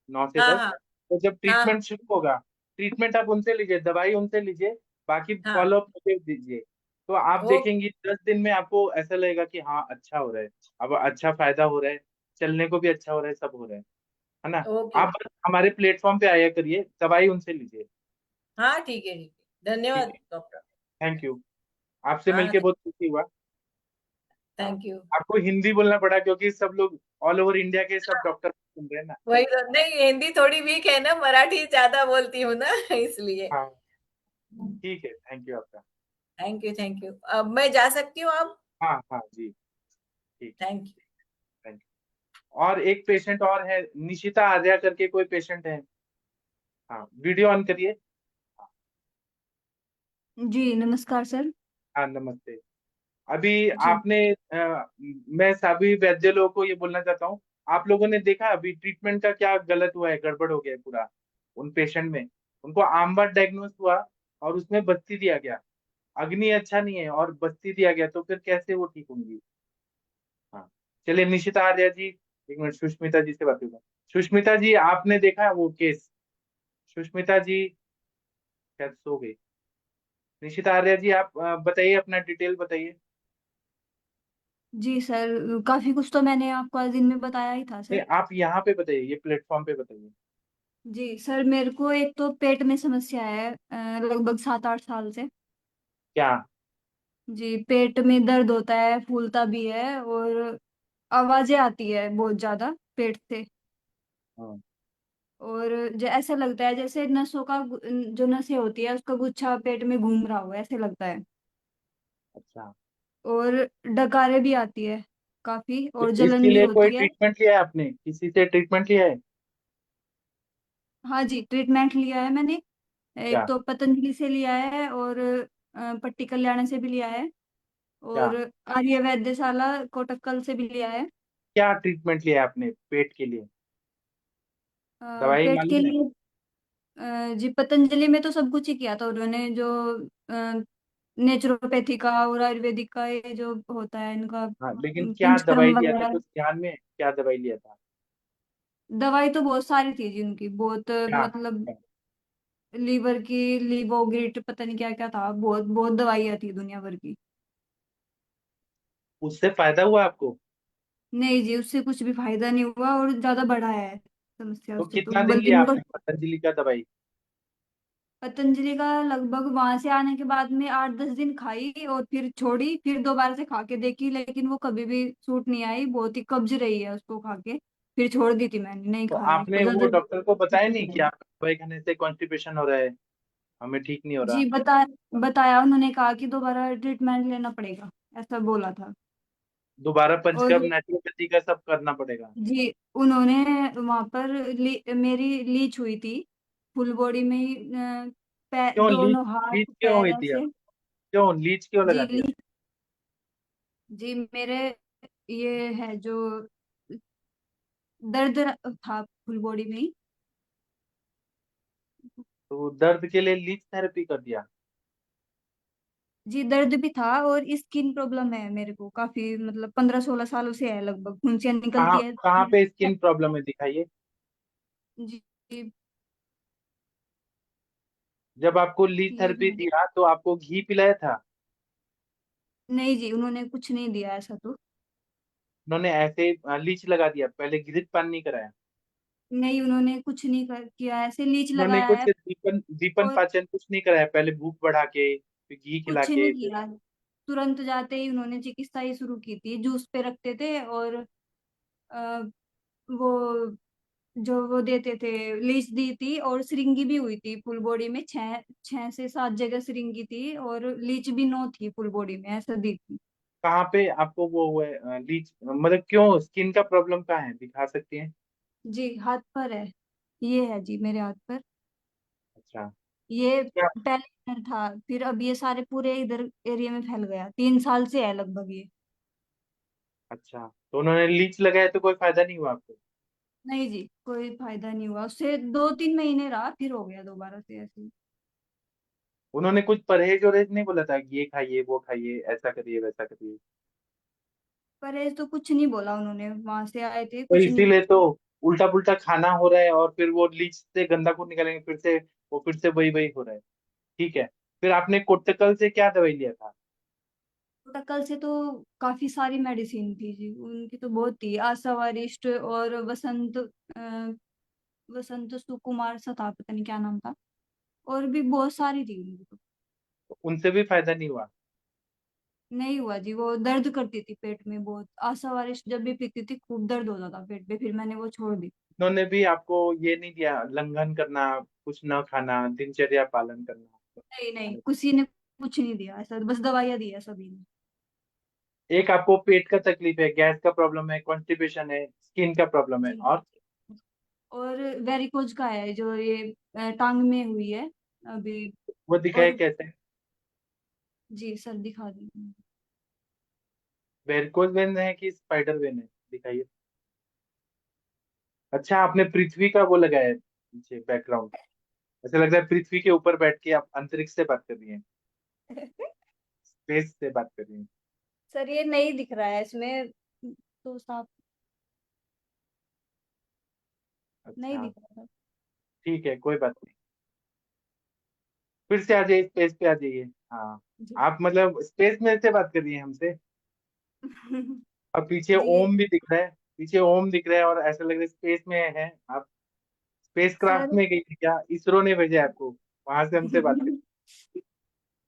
9 से हाँ। 10। हाँ। तो जब हाँ। ट्रीटमेंट शुरू होगा, ट्रीटमेंट आप उनसे लीजिए, दवाई उनसे लीजिए, बाकी हाँ। फॉलोअप मुझे दीजिए। तो आप ओके। देखेंगे 10 दिन में आपको ऐसा लगेगा कि हाँ अच्छा हो रहा है, अब अच्छा फायदा हो रहा है, चलने को भी अच्छा हो रहा है, सब हो रहा है ना। ओके। आप बस हमारे प्लेटफॉर्म पे आया करिए, दवाई उनसे लीजिए। हाँ, ठीक है, ठीक है, ठीक धन्यवाद है, डॉक्टर। Thank you. आपसे हाँ, मिलके बहुत खुशी हुआ। हाँ, थैंक यू। आपको हिंदी बोलना पड़ा क्योंकि सब लोग ऑल ओवर इंडिया के सब डॉक्टर सुन रहे हैं ना। वही तो, नहीं हिंदी थोड़ी वीक है ना, मराठी ज्यादा बोलती हूँ ना इसलिए। हाँ, ठीक है, थैंक यू आपका। Thank you, thank you. अब मैं जा सकती हूँ अब? हाँ हाँ जी, ठीक है, थैंक यू। Thank you. और एक पेशेंट और है, निशिता आर्या करके कोई पेशेंट है। हाँ, वीडियो ऑन करिए। हाँ जी नमस्कार सर। हाँ, नमस्ते। अभी जी आपने मैं सभी वैद्य लोगों को ये बोलना चाहता हूँ, आप लोगों ने देखा अभी ट्रीटमेंट का क्या गलत हुआ है, गड़बड़ हो गया है पूरा उन पेशेंट में। उनको आमवात डायग्नोस हुआ और उसमें बस्ती दिया गया, अग्नि अच्छा नहीं है और बस्ती दिया गया, तो फिर कैसे वो ठीक होंगी। हाँ, चलिए निशिता आर्या जी, एक मिनट सुष्मिता जी से बात करूंगा। सुष्मिता जी, आपने देखा वो केस? सुष्मिता जी शायद सो गई। निशिता आर्या जी, आप बताइए, अपना डिटेल बताइए। जी सर, काफी कुछ तो मैंने आपको आज दिन में बताया ही था नहीं, सर। आप यहाँ पे बताइए, ये प्लेटफॉर्म पे बताइए। जी सर, मेरे को एक तो पेट में समस्या है लगभग 7-8 साल से। क्या? जी, पेट में दर्द होता है, फूलता भी है, और आवाजें आती है बहुत ज्यादा पेट से। हाँ, और जो ऐसा लगता है जैसे नसों का जो नसें होती है उसका गुच्छा पेट में घूम रहा हो, ऐसे लगता है। अच्छा। और डकारे भी आती है काफी, तो और जलन इसके भी लिए कोई होती है। ट्रीटमेंट लिया है आपने, किसी से ट्रीटमेंट लिया है? हाँ जी, ट्रीटमेंट लिया है मैंने। एक क्या? तो पतंजलि से लिया है, और पट्टी कल्याण से भी लिया है, क्या? और आर्य वैद्यशाला कोटक्कल से भी लिया है। क्या ट्रीटमेंट लिया है आपने पेट के लिए? दवाई पेट के मालूम है? लिए जी पतंजलि में तो सब कुछ ही किया था उन्होंने, जो नेचुरोपैथी का और आयुर्वेदिक का ये जो होता है इनका हाँ, लेकिन क्या दवाई पंचकर्म लिया था, वगैरह। कुछ ध्यान में है? क्या दवाई लिया था? दवाई तो बहुत सारी थी जी उनकी, बहुत क्या? मतलब लीवर की लिवोग्रिट पता नहीं क्या क्या था, बहुत बहुत दवाइयाँ थी दुनिया भर की। उससे फायदा हुआ आपको? नहीं जी, उससे कुछ भी फायदा नहीं हुआ, और ज्यादा बढ़ा है समस्या तो उससे, तो कितना दिन बल्कि लिया उनको आपने पतंजलि का दवाई? पतंजलि का लगभग वहां से आने के बाद में 8-10 दिन खाई, और फिर छोड़ी, फिर दोबारा से खा के देखी, लेकिन वो कभी भी सूट नहीं आई, बहुत ही कब्ज रही है उसको खा के। फिर छोड़ दी थी मैंने, नहीं तो खाया उसको आपने वो ज्यादा। डॉक्टर को बताया नहीं कि आप दवाई खाने से कॉन्स्टिपेशन हो रहा है, हमें ठीक नहीं हो जी रहा? बताया, उन्होंने कहा कि दोबारा ट्रीटमेंट लेना पड़ेगा, ऐसा बोला था। दोबारा और पंचकर्म नेचुरोपैथी का सब करना पड़ेगा? जी उन्होंने वहां पर मेरी लीच हुई थी फुल बॉडी में ही, क्यों लीच? दोनों हाथ लीच क्यों पैर हुई थी? ऐसे। क्यों लीच क्यों लगा जी दिया? जी मेरे ये है जो दर्द था फुल बॉडी में ही। तो दर्द के लिए लीच थेरेपी कर दिया? जी दर्द भी था, और स्किन प्रॉब्लम है मेरे को काफी, मतलब 15-16 सालों से है, लगभग फुंसियाँ कहाँ निकलती है। कहाँ पे स्किन प्रॉब्लम है, दिखाइए। जी जी जब आपको लीच एक थेरेपी मिनट। दिया तो आपको घी पिलाया था? नहीं जी, उन्होंने कुछ नहीं दिया ऐसा तो। उन्होंने ऐसे लीच लगा दिया, पहले घृत पान नहीं कराया? नहीं, उन्होंने कुछ नहीं किया, ऐसे लीच उन्होंने लगाया कुछ है। दीपन दीपन और पाचन कुछ नहीं कराया, पहले भूख बढ़ा के फिर घी खिला कुछ नहीं के फिर? किया। तुरंत जाते ही उन्होंने चिकित्सा ही शुरू की थी। जूस पे रखते थे और अ, वो जो वो देते थे, लीच दी थी और सिरिंगी भी हुई थी फुल बॉडी में। 6 से 7 जगह सिरिंगी थी और लीच भी 9 थी फुल बॉडी में, ऐसा दी थी। कहाँ पे आपको वो हुआ है लीच, मतलब क्यों, स्किन का प्रॉब्लम कहाँ है, दिखा सकती हैं? जी हाथ पर है, ये है जी मेरे हाथ पर। अच्छा। ये क्या? पहले इधर था, फिर अब ये सारे पूरे इधर एरिया में फैल गया। 3 साल से है लगभग ये। अच्छा, तो उन्होंने लीच लगाया तो कोई फायदा नहीं हुआ आपको? नहीं जी, कोई फायदा नहीं हुआ उससे। 2-3 महीने रहा, फिर हो गया दोबारा से ऐसे ही। उन्होंने कुछ परहेज वरहेज नहीं बोला था कि ये खाइए वो खाइए, ऐसा करिए वैसा करिए? परहेज तो कुछ नहीं बोला उन्होंने, वहां से आए थे तो कुछ नहीं। इसीलिए तो उल्टा पुल्टा खाना हो रहा है, और फिर वो लीच से गंदा खून निकालेंगे, फिर से वो फिर से वही वही हो रहा है। ठीक है, फिर आपने कोट्टकल से क्या दवाई लिया था? कल से तो काफी सारी मेडिसिन थी जी, उनकी तो बहुत थी। आशा वरिष्ठ और वसंत सुकुमार सा था, पता नहीं क्या नाम था। और भी बहुत सारी थी उनकी तो। उनसे भी फायदा नहीं हुआ? नहीं हुआ जी, वो दर्द करती थी पेट में बहुत। आशा वरिष्ठ जब भी पीती थी खूब दर्द होता था पेट में, फिर मैंने वो छोड़ दी। उन्होंने भी आपको ये नहीं दिया, लंघन करना, कुछ न खाना, दिनचर्या पालन करना? नहीं नहीं, किसी ने कुछ नहीं दिया ऐसा, बस दवाइयाँ दी है सभी ने। एक आपको पेट का तकलीफ है, गैस का प्रॉब्लम है, कॉन्स्टिपेशन है, स्किन का प्रॉब्लम है, जी। और और वेरिकोज का है, जो ये टांग में हुई है अभी। वो दिखाए और कैसे? जी सर दिखा दी। वेरिकोज वेन है कि स्पाइडर वेन है, दिखाइए। अच्छा, आपने पृथ्वी का वो लगाया है पीछे बैकग्राउंड, ऐसा लग रहा है पृथ्वी के ऊपर बैठ के आप अंतरिक्ष से बात कर रही हैं, स्पेस से बात कर रही हैं। सर ये नहीं दिख रहा है इसमें तो साफ नहीं अच्छा, दिख रहा था। ठीक है, कोई बात नहीं। फिर से आ जाइए, स्पेस पे आ जाइए। हाँ, जी। आप मतलब स्पेस में से बात कर रही हैं हमसे। अब पीछे जी ओम भी दिख रहा है, पीछे ओम दिख रहा है, और ऐसा लग रहा है स्पेस में है आप। Space craft sir. में गई थी क्या, इसरो ने भेजा है आपको, वहां से हमसे बात करिए।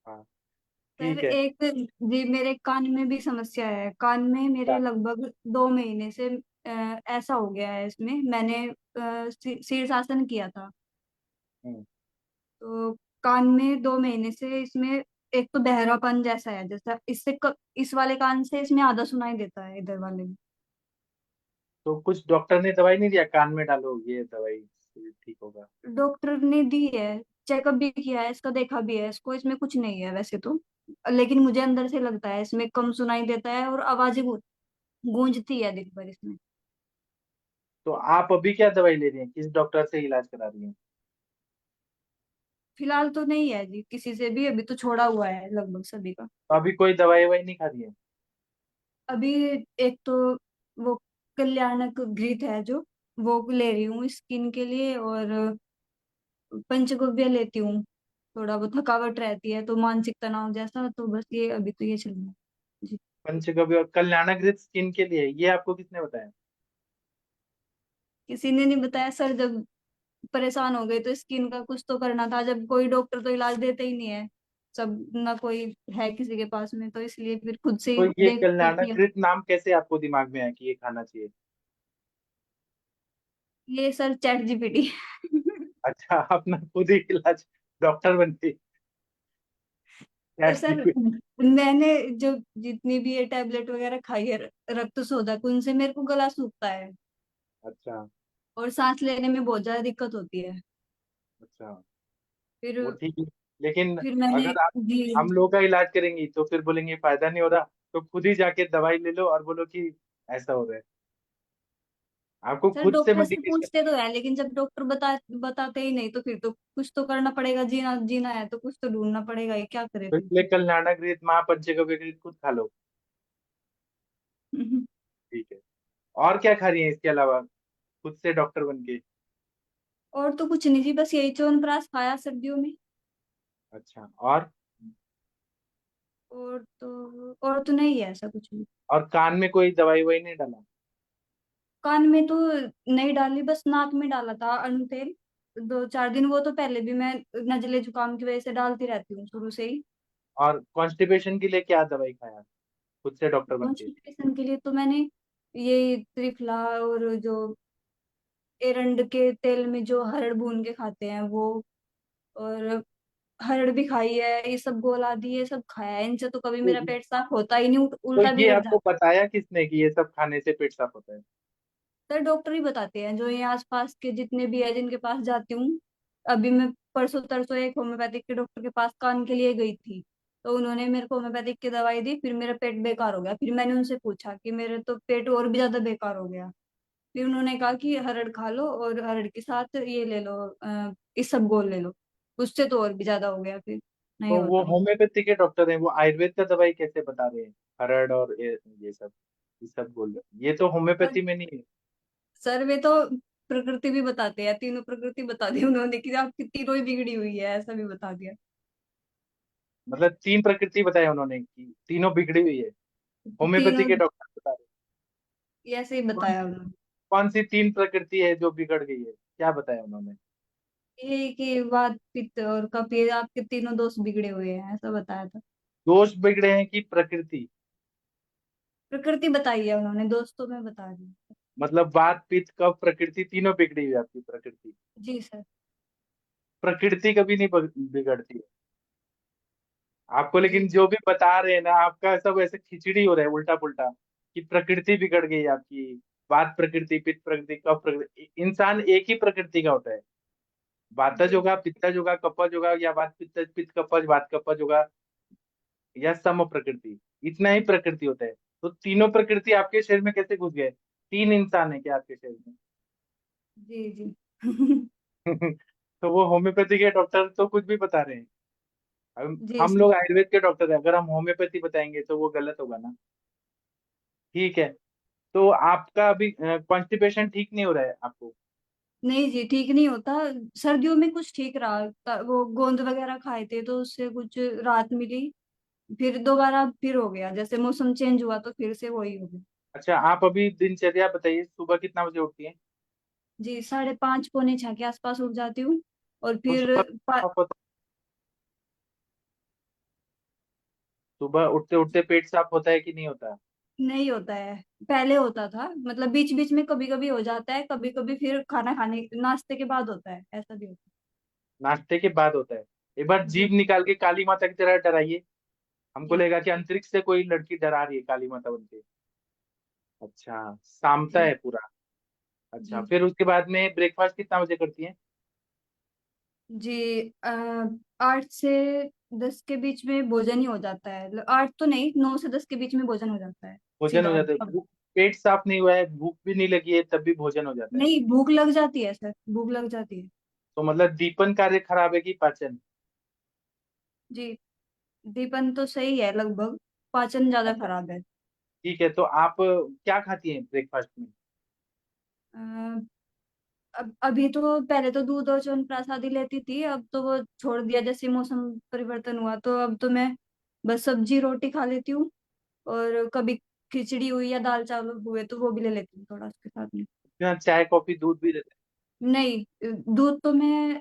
हाँ, सर ठीक है। एक जी मेरे कान में भी समस्या है। कान में मेरे क्या? लगभग 2 महीने से ऐसा हो गया है। इसमें मैंने शीर्षासन किया था, हम्म, तो कान में 2 महीने से इसमें एक तो बहरापन जैसा है, जैसा इस वाले कान से इसमें आधा सुनाई देता है, इधर वाले में। तो कुछ डॉक्टर ने दवाई नहीं दिया, कान में डालो ये दवाई से ठीक होगा? डॉक्टर ने दी है, चेकअप भी किया है इसका, देखा भी है इसको, इसमें कुछ नहीं है वैसे तो। लेकिन मुझे अंदर से लगता है इसमें कम सुनाई देता है और आवाजें गूंजती है दिन भर इसमें। तो आप अभी क्या दवाई ले रही हैं, किस डॉक्टर से इलाज करा रही हैं? फिलहाल तो नहीं है जी किसी से भी, अभी तो छोड़ा हुआ है लगभग सभी का। तो अभी कोई दवाई ववाई नहीं खा रही है? अभी एक तो वो कल्याणक घृत है जो, वो ले रही हूँ स्किन के लिए। और पंचगव्य लेती हूँ, थोड़ा वो थकावट रहती है तो मानसिक तनाव जैसा, तो बस ये अभी तो ये चल रहा है जी। पंचगव्य और कल्याणाकृत स्किन के लिए, ये आपको किसने बताया? किसी ने नहीं बताया सर, जब परेशान हो गए तो स्किन का कुछ तो करना था। जब कोई डॉक्टर तो इलाज देते ही नहीं है, सब ना कोई है किसी के पास में, तो इसलिए फिर खुद से तो ही ये देख के किया। कल्याणाकृत नाम कैसे आपको दिमाग में आया कि ये खाना चाहिए? ये सर चैट जीपीटी। अच्छा, अपना खुद ही इलाज डॉक्टर बनती, पर चैट सर जीपीटी। मैंने जो जितनी भी ये टैबलेट वगैरह खाई है रक्त शोधक, उनसे मेरे को गला सूखता है अच्छा। और सांस लेने में बहुत ज्यादा दिक्कत होती है। अच्छा, फिर वो ठीक है, लेकिन फिर मैंने अगर आप जी। हम लोगों का इलाज करेंगी तो फिर बोलेंगे फायदा नहीं हो रहा, तो खुद ही जाके दवाई ले लो और बोलो कि ऐसा हो रहा है। आपको सर खुद से डॉक्टर से मेडिकेशन। पूछते तो है, लेकिन जब डॉक्टर बताते ही नहीं तो फिर तो कुछ तो करना पड़ेगा। जीना जीना है तो कुछ तो ढूंढना पड़ेगा, ये क्या करे तो फिर। इसलिए कल्याणाकृत महापंचगव्य खुद खा लो। ठीक है, और क्या खा रही हैं इसके अलावा, खुद से डॉक्टर बन के? और तो कुछ नहीं जी, बस यही च्यवनप्राश खाया सर्दियों में। अच्छा, और तो नहीं है ऐसा कुछ भी। और कान में कोई दवाई ववाई नहीं डाला? कान में तो नहीं डाली, बस नाक में डाला था अणु तेल 2-4 दिन। वो तो पहले भी मैं नजले जुकाम की वजह से डालती रहती हूँ शुरू से ही। और कॉन्स्टिपेशन के लिए क्या दवाई खाया खुद से डॉक्टर बन के? कॉन्स्टिपेशन के लिए तो मैंने ये त्रिफला और जो एरंड के तेल में जो हरड़ भून के खाते हैं वो, और हरड़ भी खाई है, ये सब गोला दी, ये सब खाया है। इनसे तो कभी मेरा तो, पेट साफ होता ही नहीं, तो उल्टा ये बिगड़ आपको जाता बताया किसने कि ये सब खाने से पेट साफ होता है? है। सर डॉक्टर ही बताते हैं, जो ये आसपास के जितने भी है जिनके पास जाती हूँ। अभी मैं परसों तरसों एक होम्योपैथिक के डॉक्टर के पास कान के लिए गई थी, तो उन्होंने मेरे को होम्योपैथिक की दवाई दी, फिर मेरा पेट बेकार हो गया। फिर मैंने उनसे पूछा कि मेरे तो पेट और भी ज्यादा बेकार हो गया। फिर उन्होंने कहा कि हरड़ खा लो और हरड़ के साथ ये ले लो, इसबगोल ले लो। उससे तो और भी ज्यादा हो गया, फिर नहीं तो वो होता। होम्योपैथी के डॉक्टर हैं, वो आयुर्वेद का दवाई कैसे बता रहे हैं? हरड़ और ये सब बोल रहे हैं, ये तो सर होम्योपैथी में नहीं है। सर वे तो प्रकृति भी बताते हैं, तीनों प्रकृति बता दी उन्होंने कि आपकी तीनों ही बिगड़ी हुई है, ऐसा भी बता दिया। मतलब 3 प्रकृति बताए उन्होंने कि तीनों बिगड़ी हुई है, होम्योपैथी तीनों के डॉक्टर बता रहे ऐसे ही हैं। बताया उन्होंने। कौन सी 3 प्रकृति है जो बिगड़ गई है, क्या बताया उन्होंने? ये कि वात पित्त और कफ, ये आपके तीनों दोष बिगड़े हुए हैं, ऐसा बताया था। दोष बिगड़े हैं कि प्रकृति? प्रकृति बताई है उन्होंने, दोष तो मैं बता दी। मतलब वात पित्त कफ प्रकृति तीनों बिगड़ी हुई है आपकी प्रकृति। जी सर। प्रकृति कभी नहीं बिगड़ती है आपको, जी लेकिन जो भी बता रहे हैं ना आपका सब ऐसे खिचड़ी हो रहा है उल्टा पुल्टा, कि प्रकृति बिगड़ गई आपकी। वात प्रकृति, पित्त प्रकृति, कफ प्रकृति। इंसान एक ही प्रकृति का होता है, वातज जी होगा, पित्तज होगा, कफज होगा, या वात पित्तज पित्त कफज वात कफज होगा, या सम प्रकृति। इतना ही प्रकृति होता है। तो तीनों प्रकृति आपके शरीर में कैसे घुस गए? 3 इंसान है क्या आपके शरीर जी जी। में? तो वो होम्योपैथी के डॉक्टर तो कुछ भी बता रहे हैं। जी हम सर। लोग आयुर्वेद के डॉक्टर हैं, अगर हम होम्योपैथी बताएंगे तो वो गलत होगा ना। ठीक है। तो आपका अभी कॉन्स्टिपेशन ठीक नहीं हो रहा है आपको? नहीं जी, ठीक नहीं होता। सर्दियों में कुछ ठीक रहा वो गोंद वगैरह खाए थे तो उससे कुछ राहत मिली। फिर दोबारा फिर हो गया, जैसे मौसम चेंज हुआ तो फिर से वही हो गया। अच्छा, आप अभी दिनचर्या बताइए, सुबह कितना बजे उठती हैं? जी 5:30 पौने 6 के आसपास उठ जाती हूँ। और तो फिर सुबह उठते उठते पेट साफ होता है कि नहीं होता? नहीं होता है। पहले होता था, मतलब बीच बीच में कभी कभी हो जाता है, कभी कभी फिर खाना खाने नाश्ते के बाद होता है, ऐसा भी होता नाश्ते के बाद होता है? एक बार है। जीभ जी निकाल के काली माता की तरह डराइए, हमको जी लगेगा कि अंतरिक्ष से कोई लड़की डरा रही है काली माता बन के। अच्छा, शामता जी है पूरा। अच्छा, जी फिर उसके बाद में ब्रेकफास्ट कितना बजे करती हैं? जी। 8 से 10 के बीच में भोजन ही हो जाता है, 8 तो नहीं, 9 से 10 के बीच में भोजन हो जाता है। भोजन हो सीधा जाता है? अब पेट साफ नहीं हुआ है, भूख भी नहीं लगी है, तब भी भोजन हो जाता है? नहीं, भूख लग जाती है सर, भूख लग जाती है। तो मतलब दीपन कार्य खराब है कि पाचन? जी दीपन तो सही है लगभग, पाचन ज्यादा अच्छा, खराब है। ठीक है। तो आप क्या खाती हैं ब्रेकफास्ट में? अ, अब अभी तो पहले तो दूध और च्यवनप्राश ही लेती थी, अब तो वो छोड़ दिया जैसे मौसम परिवर्तन हुआ, तो अब तो मैं बस सब्जी रोटी खा लेती हूँ। और कभी खिचड़ी हुई या दाल चावल हुए तो वो भी ले लेती हूँ थोड़ा उसके साथ में। यहाँ चाय कॉफी दूध भी रहता नहीं, दूध तो मैं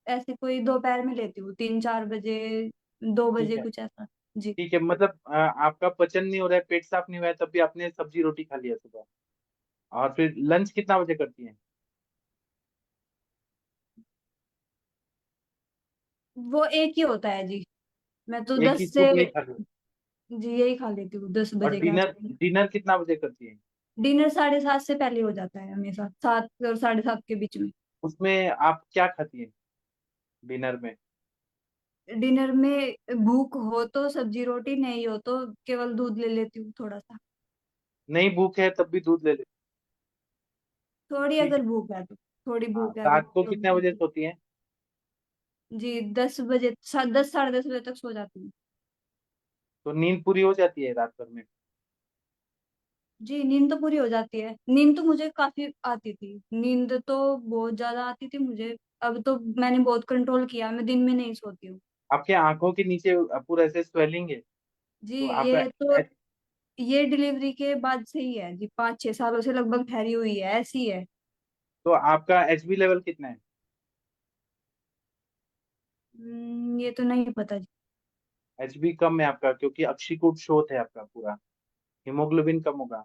ऐसे कोई दोपहर में लेती हूँ, 3-4 बजे, दो है? ठीक बजे है। कुछ ऐसा। जी ठीक है, मतलब आपका पचन नहीं हो रहा है, पेट साफ नहीं हुआ है, तब भी आपने सब्जी रोटी खा लिया सुबह। और फिर लंच कितना बजे करती हैं? वो एक ही होता है जी। मैं तो एक ही 10 से, सुबह ही खा ली? जी यही खा लेती हूँ दस और बजे के डिनर आसपास। डिनर कितना बजे करती हैं? डिनर 7:30 से पहले हो जाता है हमेशा, 7 और 7:30 के बीच में। उसमें आप क्या खाती हैं डिनर में? डिनर में भूख हो तो सब्जी रोटी, नहीं हो तो केवल दूध ले लेती हूँ थोड़ा सा। नहीं भूख है तब भी दूध ले ले? थोड़ी ठीक अगर है। भूख है तो, थोड़ी हाँ, भूख है अगर रात को तो कितने बजे सोती हैं? जी 10 बजे, 10 साढ़े 10 बजे तक सो जाती हूँ। तो नींद पूरी हो जाती है रात भर में? जी नींद तो पूरी हो जाती है, नींद तो मुझे काफी आती थी, नींद तो बहुत ज्यादा आती थी मुझे। अब तो मैंने बहुत कंट्रोल किया, मैं दिन में नहीं सोती हूँ। आपके आंखों के नीचे पूरा ऐसे स्वेलिंग है? जी तो आप ये तो, ये डिलीवरी के बाद से ही है जी, 5-6 सालों से लगभग ठहरी हुई है, ऐसी है। तो आपका एचबी लेवल कितना है? ये तो नहीं पता जी। HB कम है आपका, क्योंकि अक्षिकूट शोथ है आपका पूरा, हीमोग्लोबिन कम होगा।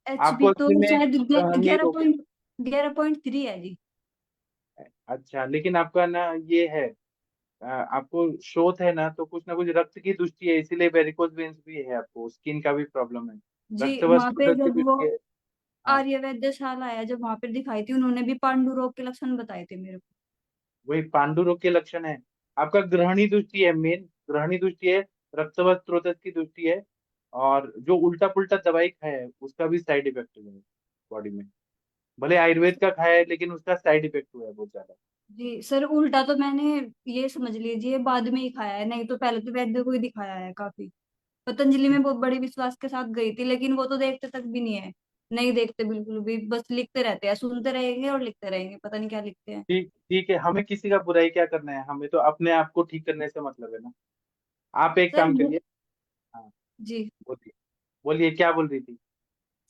HB आपको तो असली में शायद ग्रहणी रोग है। 11.3 है जी। अच्छा, लेकिन आपका ना ये है, आपको शोथ है ना कुछ रक्त की दुष्टि है, इसीलिए वेरिकोज वेन्स भी है, आपको स्किन का भी प्रॉब्लम है, जी वहां पे रक्तवस्त्र की जब वो दुष्टि है। हाँ, आर्य वैद्यशाला है, जब वहां पे दिखाई थी, उन्होंने भी पांडु रोग के लक्षण बताए थे मेरे को। वही पांडु रोग के लक्षण है। आपका ग्रहणी दृष्टि है, मेन ग्रहणी दृष्टि है, रक्तवस्त्रोतक की दृष्टि है, और जो उल्टा पुल्टा दवाई खाया है उसका भी साइड इफेक्ट हुआ है बॉडी में। भले आयुर्वेद का खाया है, लेकिन उसका साइड इफेक्ट हुआ है बहुत ज्यादा। जी सर, उल्टा तो मैंने ये समझ लीजिए बाद में ही खाया है, नहीं तो पहले तो वैद्य को ही दिखाया है काफी। पतंजलि में बहुत बड़े विश्वास के साथ गई थी, लेकिन वो तो देखते तक भी नहीं है, नहीं देखते बिल्कुल भी, बस लिखते रहते हैं, सुनते रहेंगे और लिखते रहेंगे, पता नहीं क्या लिखते हैं। ठीक ठीक है, हमें किसी का बुराई क्या करना है, हमें तो अपने आप को ठीक करने से मतलब है ना। आप एक सर काम करिए। हाँ, जी बोलिए, बोलिए क्या बोल रही थी।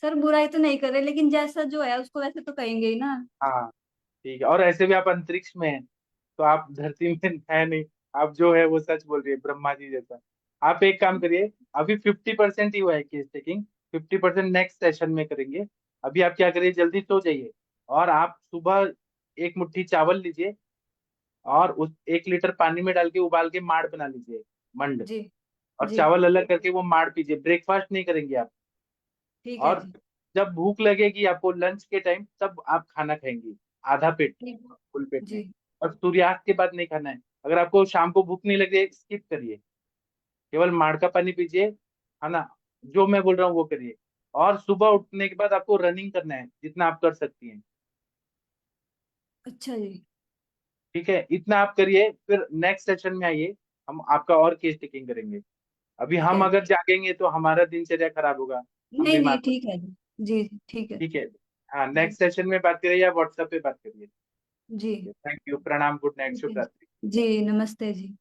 सर, बुराई तो नहीं करे, लेकिन जैसा जो है उसको वैसे तो कहेंगे ही ना। हाँ ठीक है, और ऐसे भी आप अंतरिक्ष में हैं, तो आप धरती में है नहीं, आप जो है वो सच बोल रही है, ब्रह्मा जी जैसा। आप एक काम करिए, अभी 50% ही हुआ है केस टेकिंग, 50% नेक्स्ट सेशन में करेंगे। अभी आप क्या करिए, जल्दी सो जाइए, और आप सुबह एक मुट्ठी चावल लीजिए, और उस 1 लीटर पानी में डाल के उबाल के माड़ बना लीजिए, मंड, जी और जी चावल अलग करके वो माड़ पीजिए। ब्रेकफास्ट नहीं करेंगे आप। ठीक है और जी। जब भूख लगेगी आपको लंच के टाइम, तब आप खाना खाएंगी, आधा पेट, ठीक। फुल पेट जी में। और सूर्यास्त के बाद नहीं खाना है। अगर आपको शाम को भूख नहीं लग रही है, स्किप करिए, केवल माड़ का पानी पीजिए, है ना, जो मैं बोल रहा हूँ वो करिए। और सुबह उठने के बाद आपको रनिंग करना है, जितना आप कर सकती हैं। अच्छा जी। ठीक है, इतना आप करिए, फिर नेक्स्ट सेशन में आइए, हम आपका और केस टेकिंग करेंगे। अभी ठीक हम है अगर जागेंगे तो हमारा दिनचर्या खराब होगा, हम नहीं नहीं, बीमार पड़। ठीक है जी। जी ठीक है। ठीक है। हाँ, जी नेक्स्ट सेशन में बात करिए या व्हाट्सएप पे बात करिए। जी थैंक यू, प्रणाम, गुड नाइट, ठीक शुभ है रात्रि। जी। नमस्ते जी।